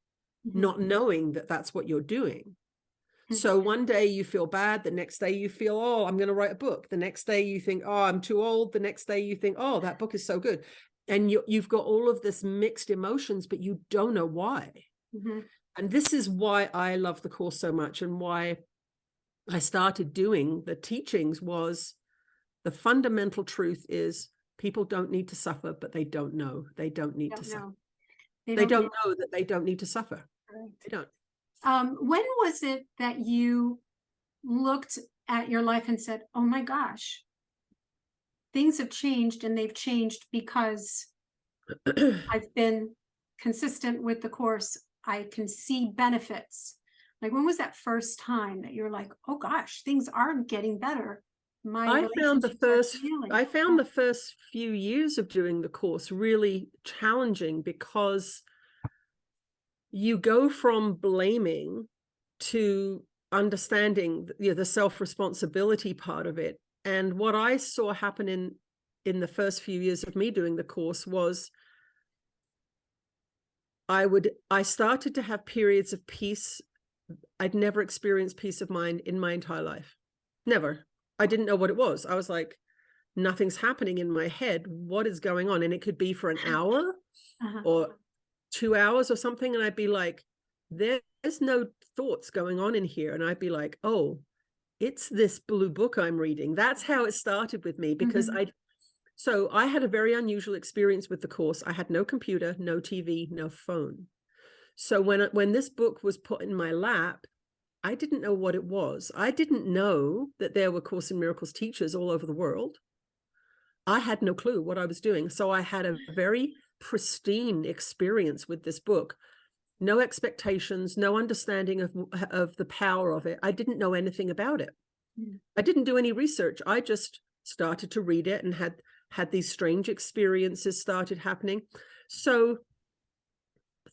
not knowing that that's what you're doing. So one day you feel bad, the next day you feel, oh, I'm going to write a book. The next day you think, oh, I'm too old. The next day you think, oh, that book is so good. And you've got all of this mixed emotions, but you don't know why. And this is why I love the course so much, and why I started doing the teachings. Was the fundamental truth is people don't need to suffer, but they don't know. They don't need to suffer. They don't know that they don't need to suffer. Right. They don't. When was it that you looked at your life and said, oh my gosh, things have changed, and they've changed because I've been consistent with the course. I can see benefits. Like, when was that first time that you're like, oh gosh, things are getting better? I found the first few years of doing the course really challenging, because you go from blaming to understanding, the self-responsibility part of it. And what I saw happen in the first few years of me doing the course was I started to have periods of peace. I'd never experienced peace of mind in my entire life. Never. I didn't know what it was. I was like, nothing's happening in my head. What is going on? And it could be for an hour or 2 hours or something. And I'd be like, there's no thoughts going on in here. And I'd be like, oh, it's this blue book I'm reading. That's how it started with me, because so I had a very unusual experience with the course. I had no computer, no TV, no phone. So when this book was put in my lap, I didn't know what it was. I didn't know that there were Course in Miracles teachers all over the world. I had no clue what I was doing. So I had a very pristine experience with this book. No expectations, no understanding of the power of it. I didn't know anything about it. I didn't do any research. I just started to read it and had these strange experiences started happening. So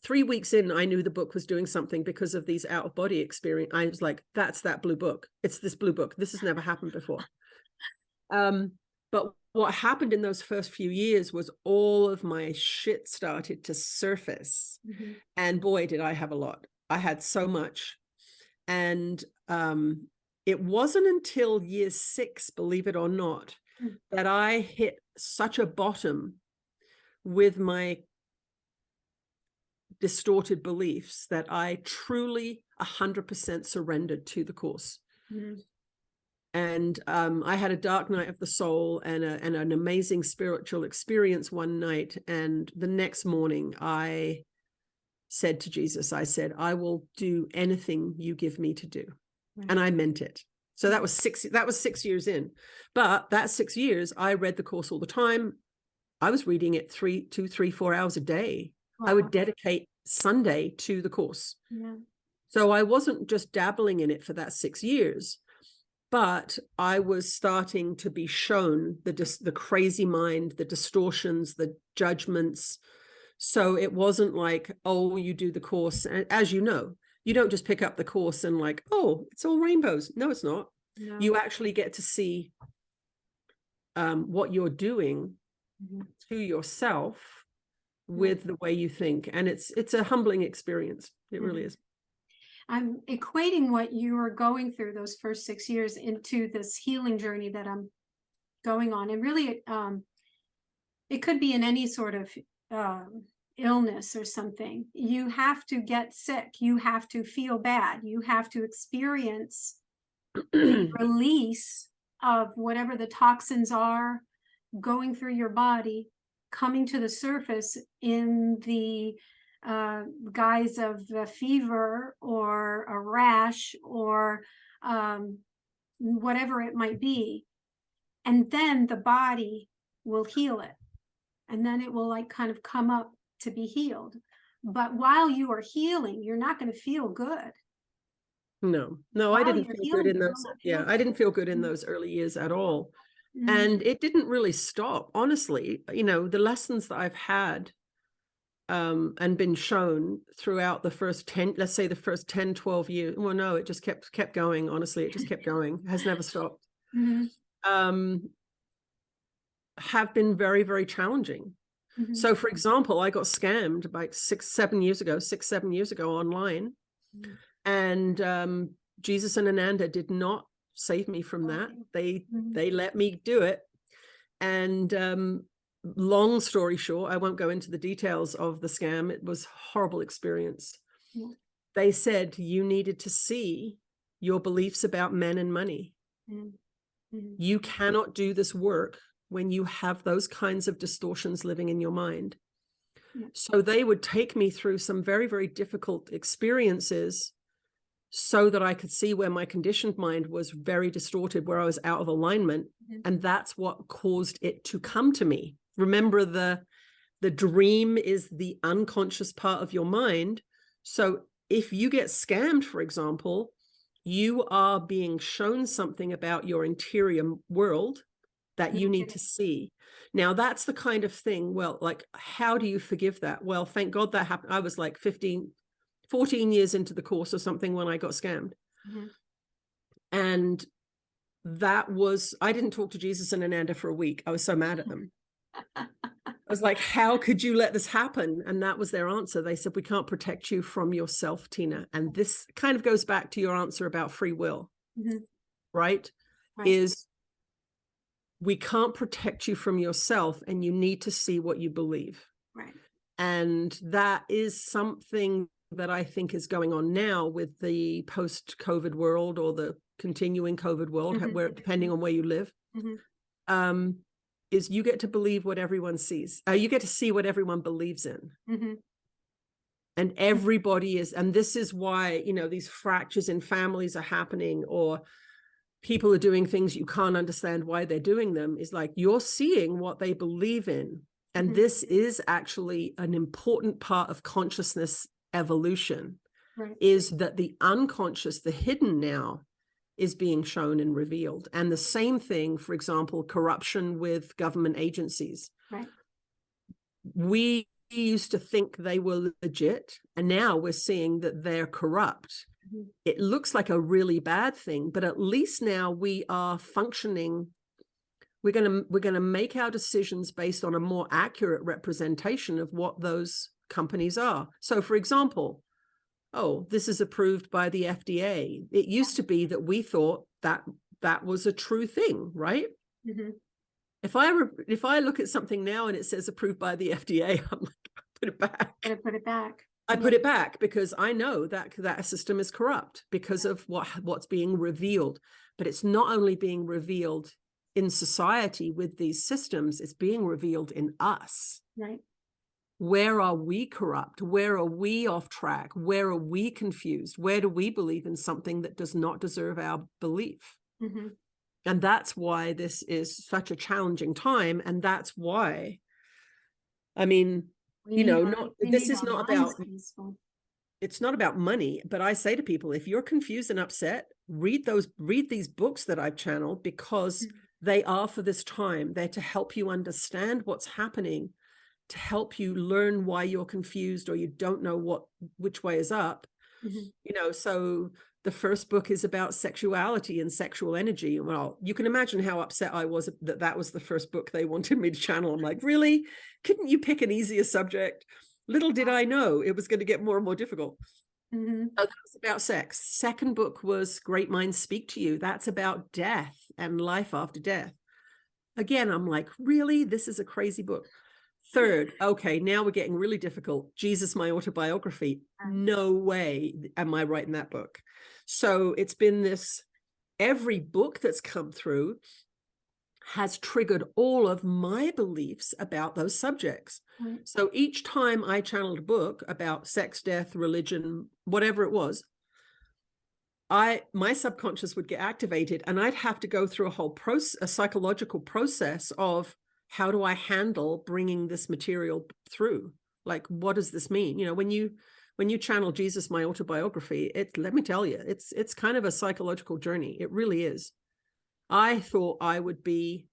3 weeks in, I knew the book was doing something because of these out-of-body experience. I was like, that's that blue book. It's this blue book. This has never happened before. But what happened in those first few years was all of my shit started to surface. And boy, did I have a lot. I had so much. And it wasn't until year 6, believe it or not, that I hit such a bottom with my distorted beliefs that I truly 100% surrendered to the course. And I had a dark night of the soul and an amazing spiritual experience one night. And the next morning I said to Jesus, I said, I will do anything you give me to do. And I meant it. So that was 6 years in. But that 6 years, I read the course all the time. I was reading it 2, 3, 4 hours a day. I would dedicate Sunday to the course. So I wasn't just dabbling in it for that 6 years, but I was starting to be shown the crazy mind, the distortions, the judgments. So it wasn't like, oh, you do the course. And as you know, you don't just pick up the course and like, oh, it's all rainbows. No, it's not. No. You actually get to see what you're doing to yourself with the way you think. And it's a humbling experience. It really is. I'm equating what you were going through those first 6 years into this healing journey that I'm going on. And really, it could be in any sort of illness or something. You have to get sick. You have to feel bad. You have to experience the release of whatever the toxins are going through your body, coming to the surface in the guise of a fever or a rash or whatever it might be. And then the body will heal it. And then it will like kind of come up to be healed. But while you are healing, you're not going to feel good. No, I didn't feel good in those. Yeah, I didn't feel good in those early years at all. And it didn't really stop. Honestly, the lessons that I've had and been shown throughout the first 10, let's say the first 10, 12 years. Well, no, it just kept going. Honestly, it just kept going. It has never stopped. Have been very, very challenging. So for example, I got scammed like 6, 7 years ago online. And Jesus and Ananda did not save me from that. Okay. They let me do it. And long story short, I won't go into the details of the scam. It was a horrible experience. Yeah. They said you needed to see your beliefs about men and money. You cannot do this work when you have those kinds of distortions living in your mind. Yeah. So they would take me through some very, very difficult experiences so that I could see where my conditioned mind was very distorted, where I was out of alignment. And that's what caused it to come to me. Remember, the dream is the unconscious part of your mind. So if you get scammed, for example, you are being shown something about your interior world that you need to see. Now, that's the kind of thing, well, like, how do you forgive that? Well, thank God that happened. I was like 14 years into the course or something when I got scammed. And that was, I didn't talk to Jesus and Ananda for a week. I was so mad at them. I was like, how could you let this happen? And that was their answer. They said, we can't protect you from yourself, Tina. And this kind of goes back to your answer about free will, right? Is we can't protect you from yourself, and you need to see what you believe. Right. And that is something that I think is going on now with the post-COVID world, or the continuing COVID world, where, depending on where you live, is you get to believe what everyone sees. You get to see what everyone believes in. And everybody is, and this is why, you know, these fractures in families are happening, or people are doing things you can't understand why they're doing them, is like, you're seeing what they believe in. And this is actually an important part of consciousness evolution, is that the unconscious, the hidden now, is being shown and revealed. And the same thing, for example, corruption with government agencies. We used to think they were legit, and now we're seeing that they're corrupt. It looks like a really bad thing, but at least now we are functioning. We're going to make our decisions based on a more accurate representation of what those companies are. So, for example, oh, this is approved by the FDA. It used to be that we thought that that was a true thing, right? If I look at something now and it says approved by the FDA, I'm like, put it back. Put it back. I put it back, because I know that that system is corrupt because of what's being revealed. But it's not only being revealed in society with these systems, it's being revealed in us. Right. Where are we corrupt? Where are we off track? Where are we confused? Where do we believe in something that does not deserve our belief? And that's why this is such a challenging time. And that's why, I mean, this is not about, it's not about money, but I say to people, if you're confused and upset, read these books that I've channeled, because they are for this time. They're to help you understand what's happening, to help you learn why you're confused or you don't know which way is up. So the first book is about sexuality and sexual energy. Well, you can imagine how upset I was that was the first book they wanted me to channel. I'm like, really? Couldn't you pick an easier subject? Little did I know it was going to get more and more difficult. So that was about sex. Second book was Great Minds Speak to You. That's about death and life after death. Again, I'm like, really? This is a crazy book. Third, okay, now we're getting really difficult. Jesus, My Autobiography. No way am I writing that book. So it's been this, every book that's come through has triggered all of my beliefs about those subjects. So each time I channeled a book about sex, death, religion, whatever it was, my subconscious would get activated, and I'd have to go through a psychological process of, how do I handle bringing this material through? Like, what does this mean? When you channel Jesus, My Autobiography, let me tell you, it's kind of a psychological journey. It really is. I thought I would be,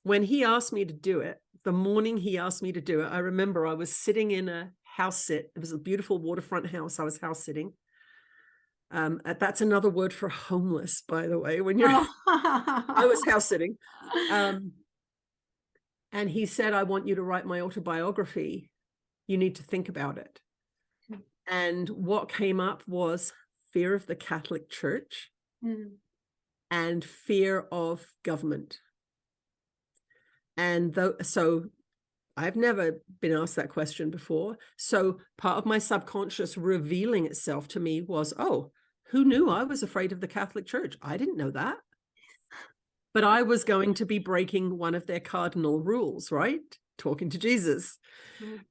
when he asked me to do it, the morning he asked me to do it, I remember I was sitting in a house sit. It was a beautiful waterfront house. I was house sitting. That's another word for homeless, by the way, when you're, I was house sitting. And he said, I want you to write my autobiography. You need to think about it. And what came up was fear of the Catholic Church and fear of government. And so I've never been asked that question before. So part of my subconscious revealing itself to me was, oh, who knew I was afraid of the Catholic Church? I didn't know that. But I was going to be breaking one of their cardinal rules, right? Talking to Jesus.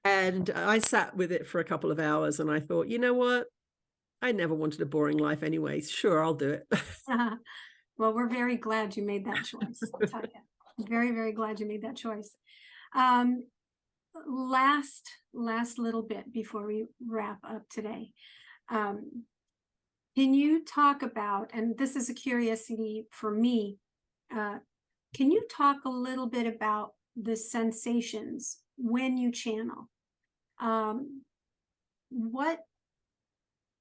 And I sat with it for a couple of hours and I thought, you know what? I never wanted a boring life anyway. Sure, I'll do it. Well, we're very glad you made that choice. I'll tell you. Very, very glad you made that choice. Last little bit before we wrap up today. Can you talk about, and this is a curiosity for me, can you talk a little bit about the sensations when you channel?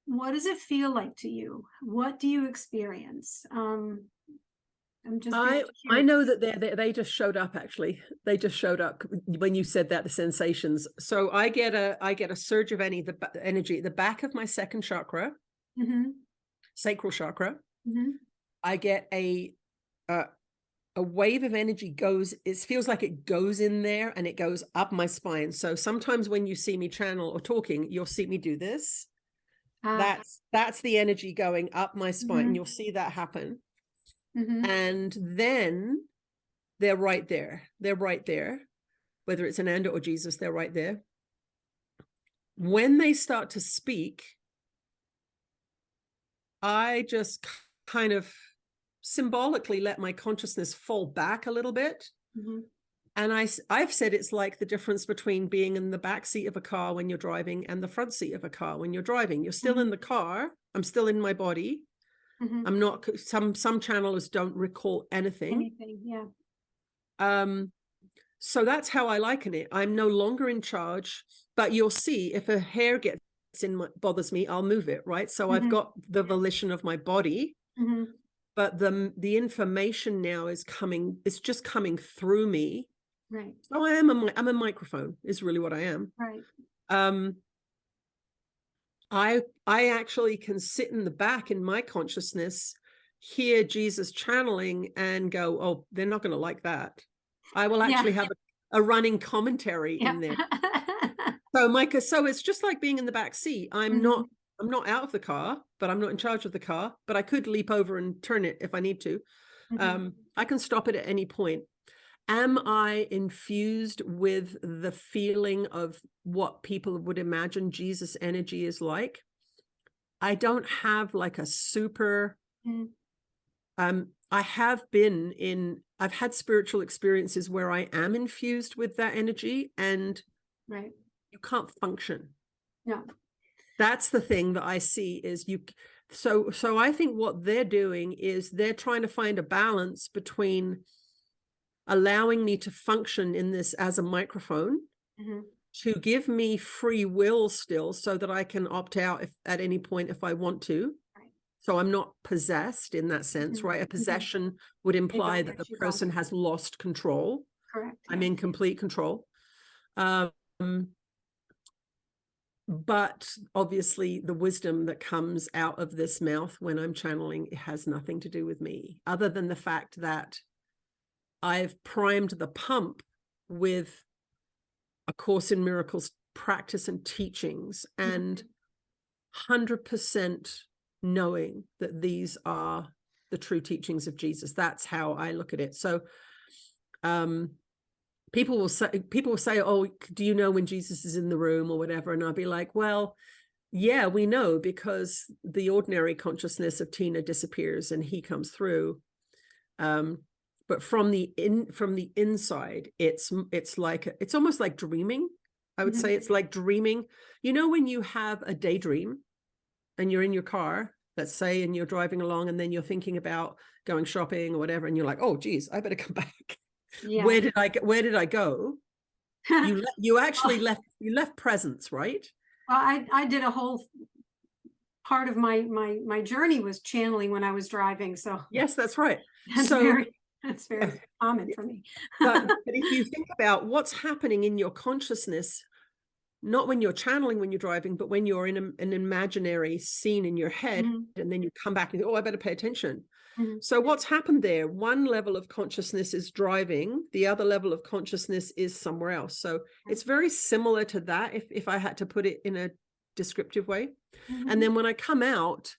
What does it feel like to you? What do you experience? I'm just I curious. know that they just showed up. Actually, they just showed up when you said that, the sensations. So I get a surge of energy at the back of my second chakra, sacral chakra. I get a wave of energy it feels like it goes in there and it goes up my spine. So sometimes when you see me channel or talking, you'll see me do this. That's the energy going up my spine. You'll see that happen. And then they're right there. They're right there. Whether it's Ananda or Jesus, they're right there. When they start to speak, I just kind of symbolically let my consciousness fall back a little bit. And I've said it's like the difference between being in the back seat of a car when you're driving and the front seat of a car when you're driving. You're still in the car. I'm still in my body. I'm not, some channelers don't recall anything. So that's how I liken it. I'm no longer in charge, but you'll see if a hair gets bothers me, I'll move it, right? So I've got the volition of my body, but the information now is coming, it's just coming through me. Right. So I'm a microphone is really what I am. Right. I actually can sit in the back in my consciousness, hear Jesus channeling and go, oh, they're not going to like that. I will actually have a running commentary in there. So Micah, so it's just like being in the back seat. I'm not out of the car, but I'm not in charge of the car, but I could leap over and turn it if I need to. I can stop it at any point. Am I infused with the feeling of what people would imagine Jesus' energy is like? I don't have like a super, I've had spiritual experiences where I am infused with that energy and you can't function. No. That's the thing that I see is so I think what they're doing is they're trying to find a balance between allowing me to function in this as a microphone, to give me free will still so that I can opt out at any point if I want to. So I'm not possessed in that sense, right? A possession would imply that the person has lost control. Correct. I'm in complete control. But obviously the wisdom that comes out of this mouth when I'm channeling, it has nothing to do with me, other than the fact that I've primed the pump with A Course in Miracles practice and teachings, and 100% knowing that these are the true teachings of Jesus. That's how I look at it. So people will say, oh, do you know when Jesus is in the room or whatever? And I'll be like, well, yeah, we know, because the ordinary consciousness of Tina disappears and he comes through. But from the inside, it's almost like dreaming. I would say it's like dreaming. You know, when you have a daydream and you're in your car, let's say, and you're driving along and then you're thinking about going shopping or whatever, and you're like, oh, geez, I better come back. Yeah. Where did I go? You actually left presence, right? Well, I did a whole part of my journey was channeling when I was driving. So yes, that's right. That's very common for me. but if you think about what's happening in your consciousness not when you're channeling, when you're driving, but when you're in an imaginary scene in your head, and then you come back and go, oh, I better pay attention. So what's happened there? One level of consciousness is driving, the other level of consciousness is somewhere else. So it's very similar to that, if I had to put it in a descriptive way. And then when I come out,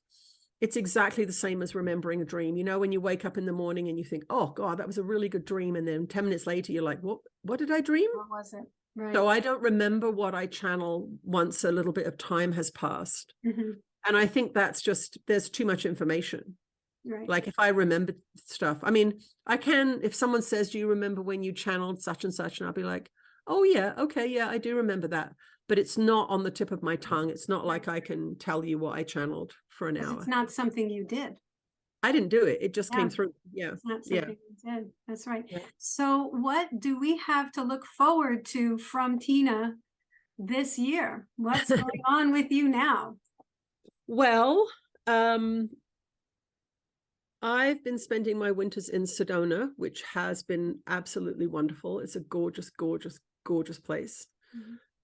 it's exactly the same as remembering a dream. You know, when you wake up in the morning and you think, oh God, that was a really good dream. And then 10 minutes later, you're like, what did I dream? What was it? Right. So I don't remember what I channel once a little bit of time has passed. And I think that's just, there's too much information. Right. Like if I remember stuff, I mean, I can, if someone says, do you remember when you channeled such and such? And I'll be like, oh yeah, okay, yeah, I do remember that. But it's not on the tip of my tongue. It's not like I can tell you what I channeled for an hour. It's not something you did. I didn't do it. It just came through. Yeah. It's not something you did. That's right. Yeah. So what do we have to look forward to from Tina this year? What's going on with you now? Well, I've been spending my winters in Sedona, which has been absolutely wonderful. It's a gorgeous, gorgeous, gorgeous place.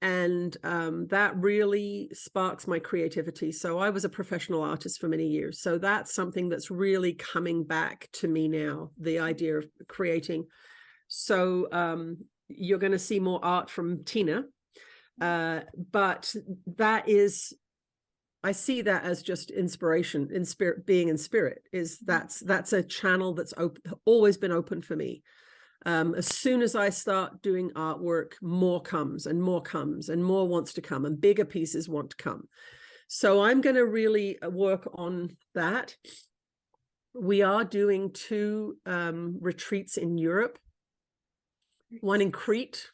And that really sparks my creativity. So I was a professional artist for many years. So that's something that's really coming back to me now, the idea of creating. So you're going to see more art from Tina. But that is, I see that as just inspiration, in spirit, being in spirit, is that's a channel that's always been open for me. As soon as I start doing artwork, more comes and more comes and more wants to come and bigger pieces want to come. So I'm going to really work on that. We are doing 2 retreats in Europe, one in Crete,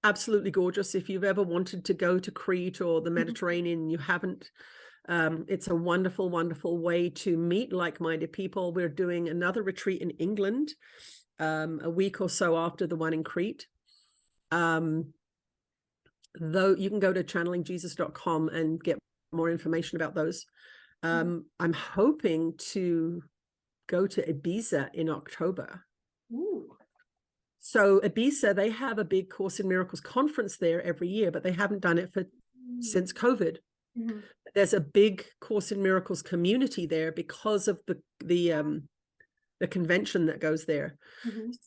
absolutely gorgeous. If you've ever wanted to go to Crete or the Mediterranean and you haven't, it's a wonderful, wonderful way to meet like-minded people. We're doing another retreat in England a week or so after the one in Crete. Though you can go to channelingjesus.com and get more information about those. I'm hoping to go to Ibiza in October. Ooh. So Ibiza, they have a big Course in Miracles conference there every year, but they haven't done it since COVID. There's a big Course in Miracles community there because of the convention that goes there.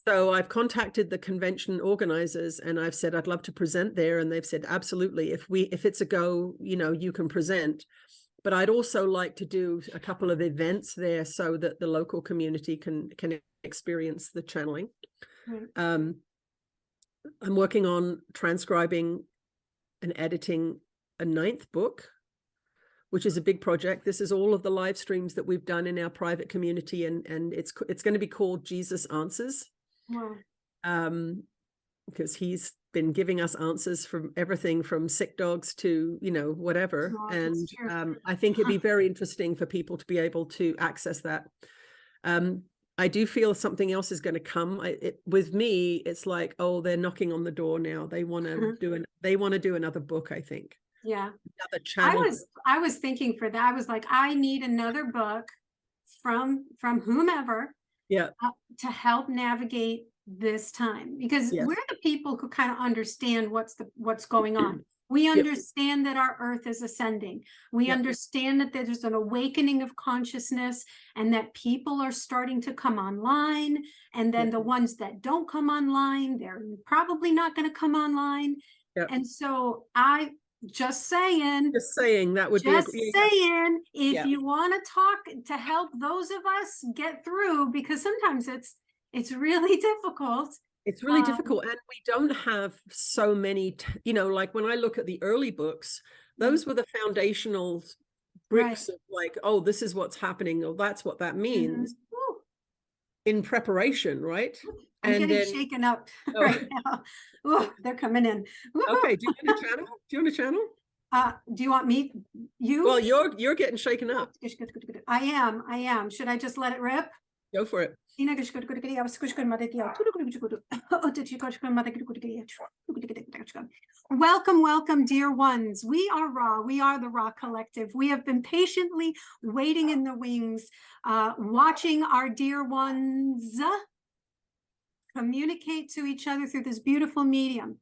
So I've contacted the convention organizers and I've said, I'd love to present there. And they've said, absolutely. If it's a go, you know, you can present. But I'd also like to do a couple of events there so that the local community can experience the channeling. I'm working on transcribing and editing a 9th book, which is a big project. This is all of the live streams that we've done in our private community, and it's going to be called Jesus Answers. Because he's been giving us answers from everything from sick dogs to, you know, whatever. And I think it'd be very interesting for people to be able to access that. I do feel something else is going to come. With me, it's like, oh, they're knocking on the door now. They want to do another book, I think. Yeah. Another channel. I was thinking for that. I was like, I need another book from whomever to help navigate this time, because we're the people who kind of understand what's going on. We understand that our earth is ascending. We understand that there's an awakening of consciousness and that people are starting to come online. And then the ones that don't come online, they're probably not going to come online. And so just saying that would be saying, if you want to talk to help those of us get through, because sometimes it's really difficult. It's really difficult. And we don't have so many, you know, like when I look at the early books, those were the foundational bricks of like, oh, this is what's happening, or that's what that means in preparation, right? I'm getting shaken up right now. Ooh, they're coming in. Okay, do you want to channel? Do you want to channel? Do you want me? Well, you're getting shaken up. I am. Should I just let it rip? Go for it. Welcome, dear ones. We are Ra. We are the Ra Collective. We have been patiently waiting in the wings, watching our dear ones communicate to each other through this beautiful medium.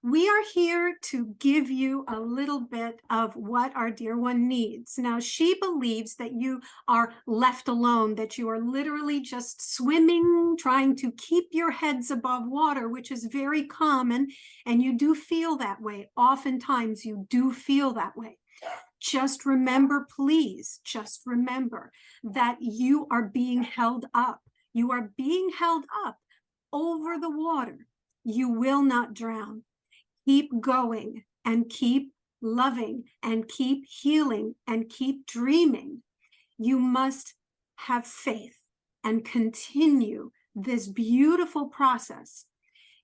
we are here to give you a little bit of what our dear one needs. Now, she believes that you are left alone, that you are literally just swimming, trying to keep your heads above water, which is very common, and you do feel that way. Oftentimes, you do feel that way. Just remember, please, just remember that you are being held up. You are being held up over the water. You will not drown. Keep going and keep loving and keep healing and keep dreaming. You must have faith and continue this beautiful process.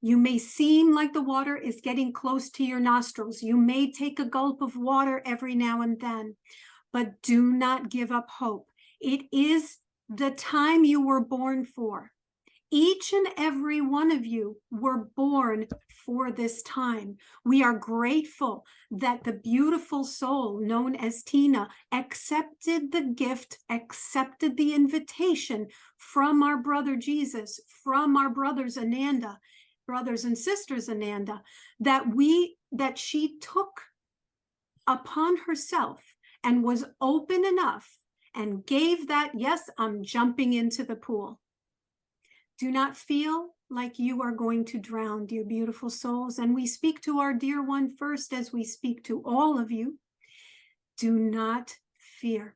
You may seem like the water is getting close to your nostrils. You may take a gulp of water every now and then, but do not give up hope. It is the time you were born for. Each and every one of you were born for this time. We are grateful that the beautiful soul known as Tina accepted the gift, accepted the invitation from our brother Jesus, from our brothers and sisters Ananda, that she took upon herself and was open enough and gave that, yes, I'm jumping into the pool. Do not feel like you are going to drown, dear beautiful souls. And we speak to our dear one first as we speak to all of you. Do not fear.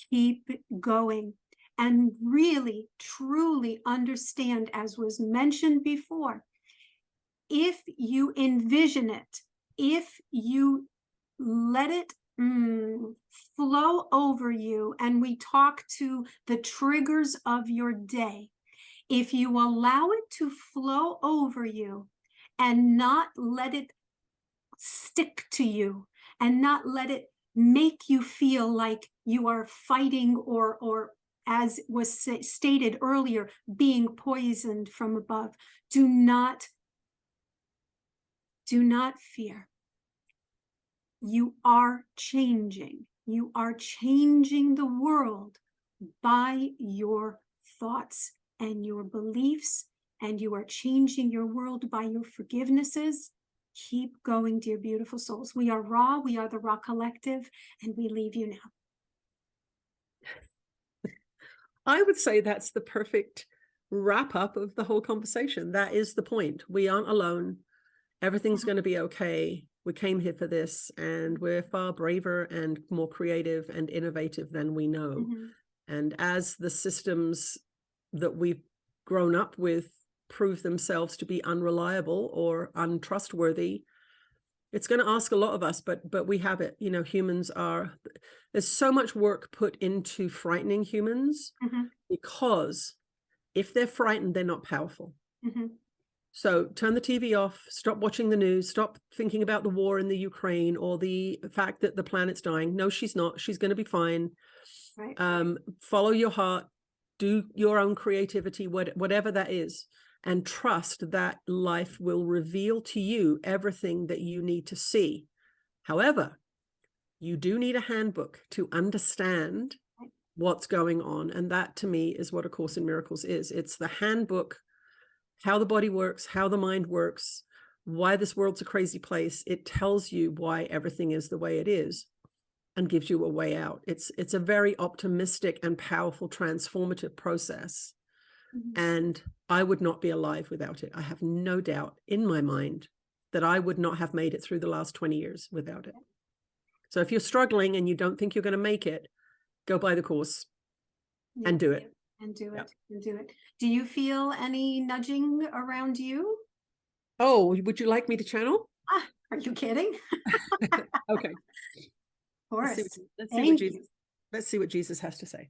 Keep going and really, truly understand, as was mentioned before, if you envision it, if you let it flow over you, and we talk to the triggers of your day, if you allow it to flow over you and not let it stick to you and not let it make you feel like you are fighting or as was stated earlier, being poisoned from above, do not fear. You are changing. You are changing the world by your thoughts and your beliefs, and you are changing your world by your forgivenesses. Keep going, dear beautiful souls. We are Ra, we are the Ra Collective, and we leave you now. I would say that's the perfect wrap up of the whole conversation. That is the point. We aren't alone. Everything's going to be okay. We came here for this, and we're far braver and more creative and innovative than we know. And as the systems that we've grown up with prove themselves to be unreliable or untrustworthy, it's going to ask a lot of us, but we have it. You know, humans are, there's so much work put into frightening humans because if they're frightened, they're not powerful. So turn the TV off, stop watching the news, stop thinking about the war in the Ukraine or the fact that the planet's dying. No, she's not. She's going to be fine. Follow your heart, do your own creativity, whatever that is, and trust that life will reveal to you everything that you need to see. However, you do need a handbook to understand what's going on. And that to me is what A Course in Miracles is. It's the handbook, how the body works, how the mind works, why this world's a crazy place. It tells you why everything is the way it is and gives you a way out. It's a very optimistic and powerful transformative process. And I would not be alive without it. I have no doubt in my mind that I would not have made it through the last 20 years without it. So if you're struggling and you don't think you're going to make it, go buy the course and do it. And do it. Do you feel any nudging around you? Oh, would you like me to channel? Are you kidding? Okay. Of course. Let's see what Jesus has to say.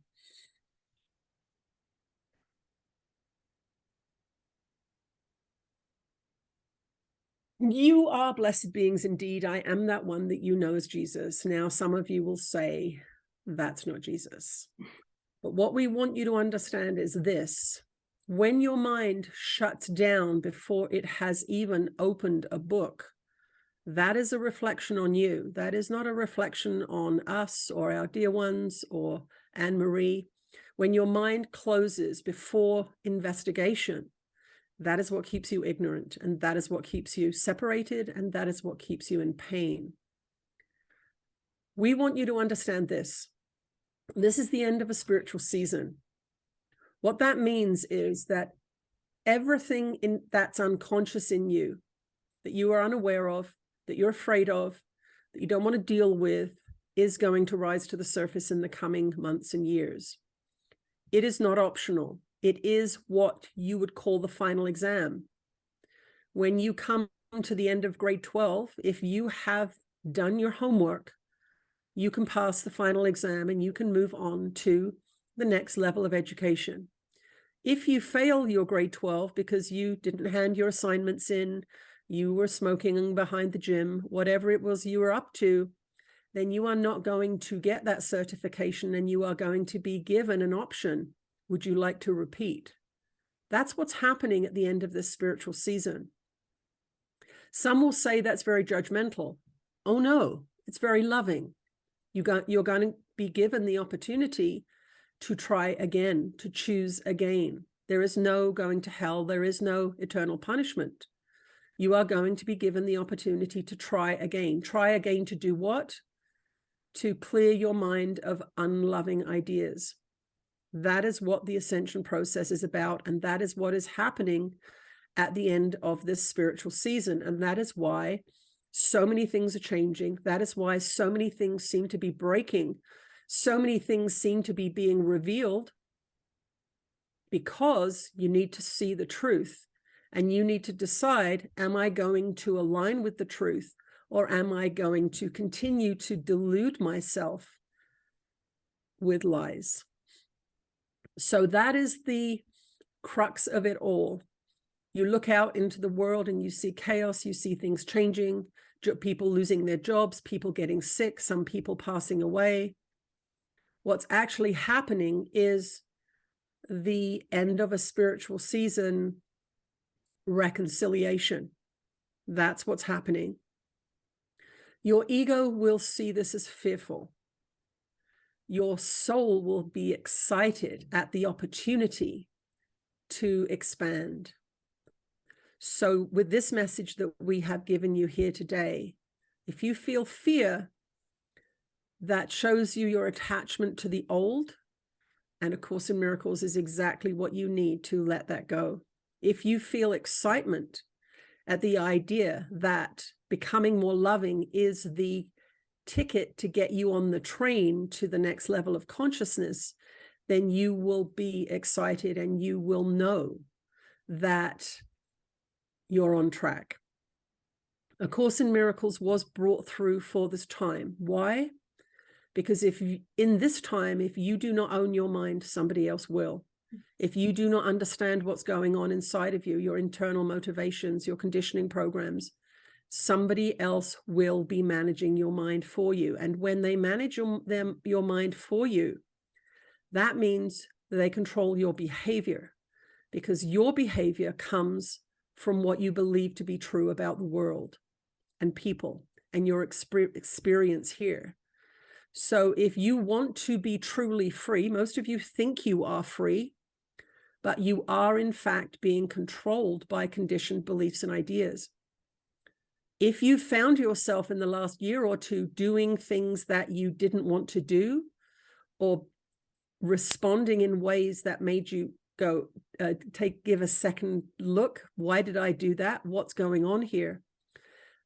You are blessed beings indeed. I am that one that you know as Jesus. Now, some of you will say, that's not Jesus. But what we want you to understand is this. When your mind shuts down before it has even opened a book, that is a reflection on you. That is not a reflection on us or our dear ones or Anne Marie. When your mind closes before investigation, That is what keeps you ignorant, and that is what keeps you separated, and that is what keeps you in pain. We want you to understand this. This is the end of a spiritual season. What that means is that everything that's unconscious in you, that you are unaware of, that you're afraid of, that you don't want to deal with, is going to rise to the surface in the coming months and years. It is not optional. It is what you would call the final exam. When you come to the end of grade 12, if you have done your homework, you can pass the final exam and you can move on to the next level of education. If you fail your grade 12 because you didn't hand your assignments in, you were smoking behind the gym, whatever it was you were up to, then you are not going to get that certification, and you are going to be given an option. Would you like to repeat? That's what's happening at the end of this spiritual season. Some will say that's very judgmental. Oh no, it's very loving. You're going to be given the opportunity to try again, to choose again. There is no going to hell. There is no eternal punishment. You are going to be given the opportunity to try again. Try again to do what? To clear your mind of unloving ideas. That is what the ascension process is about, and that is what is happening at the end of this spiritual season. And that is why so many things are changing. That is why so many things seem to be breaking. So many things seem to be being revealed, because you need to see the truth, and you need to decide, am I going to align with the truth, or am I going to continue to delude myself with lies? So that is the crux of it all. You look out into the world and you see chaos, you see things changing, people losing their jobs, people getting sick, some people passing away. What's actually happening is the end of a spiritual season reconciliation. That's what's happening. Your ego will see this as fearful. Your soul will be excited at the opportunity to expand. So with this message that we have given you here today, if you feel fear, that shows you your attachment to the old, and A Course in Miracles is exactly what you need to let that go. If you feel excitement at the idea that becoming more loving is the ticket to get you on the train to the next level of consciousness, then you will be excited and you will know that you're on track. A Course in Miracles was brought through for this time. Why? Because in this time, if you do not own your mind, somebody else will. If you do not understand what's going on inside of you, your internal motivations, your conditioning programs, somebody else will be managing your mind for you. And when they manage your mind for you, that means they control your behavior, because your behavior comes from what you believe to be true about the world and people and your experience here. So if you want to be truly free, most of you think you are free, but you are in fact being controlled by conditioned beliefs and ideas. If you found yourself in the last year or two doing things that you didn't want to do, or responding in ways that made you go, give a second look, why did I do that? What's going on here?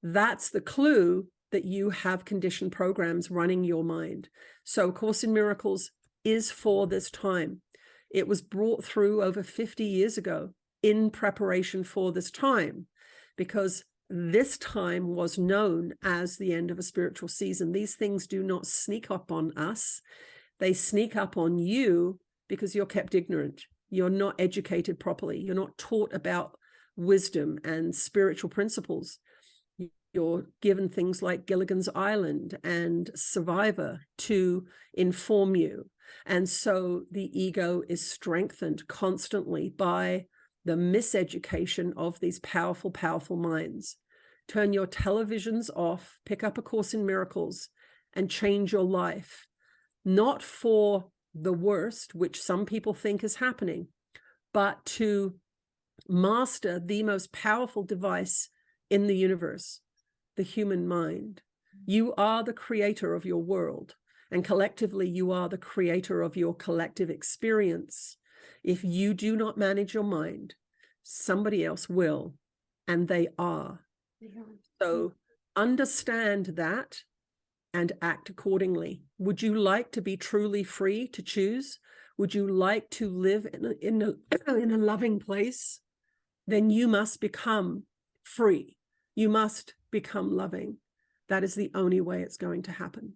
That's the clue that you have conditioned programs running your mind. So A Course in Miracles is for this time. It was brought through over 50 years ago in preparation for this time, because this time was known as the end of a spiritual season. These things do not sneak up on us. They sneak up on you because you're kept ignorant. You're not educated properly. You're not taught about wisdom and spiritual principles. You're given things like Gilligan's Island and Survivor to inform you. And so the ego is strengthened constantly by the miseducation of these powerful, powerful minds. Turn your televisions off, pick up A Course in Miracles, and change your life. Not for the worst, which some people think is happening, but to master the most powerful device in the universe, the human mind. You are the creator of your world, and collectively you are the creator of your collective experience. If you do not manage your mind, somebody else will, and they are. So understand that and act accordingly. Would you like to be truly free to choose? Would you like to live in a loving place? Then you must become free. You must become loving. That is the only way it's going to happen.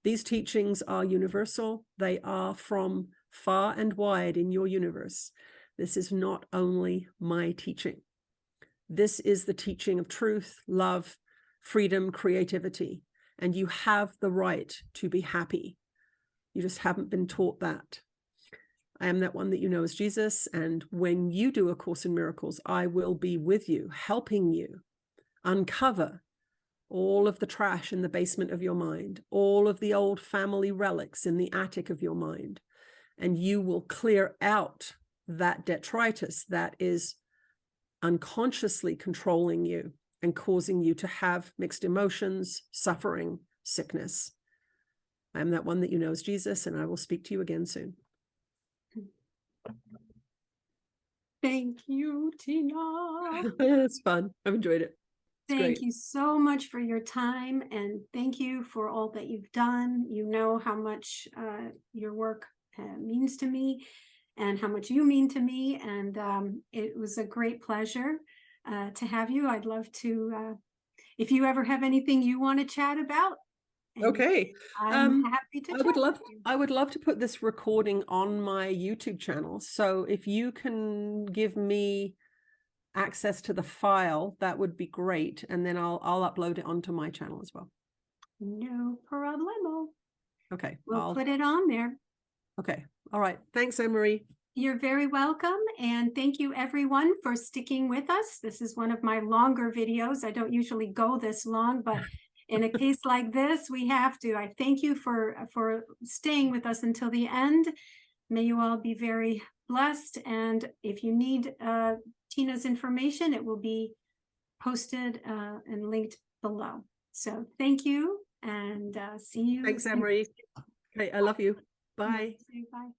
These teachings are universal. They are from far and wide in your universe. This is not only my teaching. This is the teaching of truth, love, freedom, creativity. And you have the right to be happy. You just haven't been taught that. I am that one that you know as Jesus. And when you do A Course in Miracles, I will be with you, helping you uncover all of the trash in the basement of your mind, all of the old family relics in the attic of your mind. And you will clear out that detritus that is unconsciously controlling you and causing you to have mixed emotions, suffering, sickness. I am that one that you know as Jesus, and I will speak to you again soon. Thank you, Tina. It's fun. I've enjoyed it. Thank you so much for your time, and thank you for all that you've done. You know how much your work means to me and how much you mean to me, and it was a great pleasure to have you. I'd love to, if you ever have anything you want to chat about. Okay. I'm happy to chat with you. I would love to put this recording on my YouTube channel. So if you can give me access to the file, that would be great. And then I'll upload it onto my channel as well. No problemo. Okay. We'll put it on there. Okay. All right. Thanks, Anne-Marie. You're very welcome. And thank you everyone for sticking with us. This is one of my longer videos. I don't usually go this long, but in a case like this, we have to. I thank you for staying with us until the end. May you all be very blessed. And if you need Tina's information, it will be posted and linked below. So thank you, and see you. Thanks, Anne-Marie. Okay, I love you. Bye. Bye.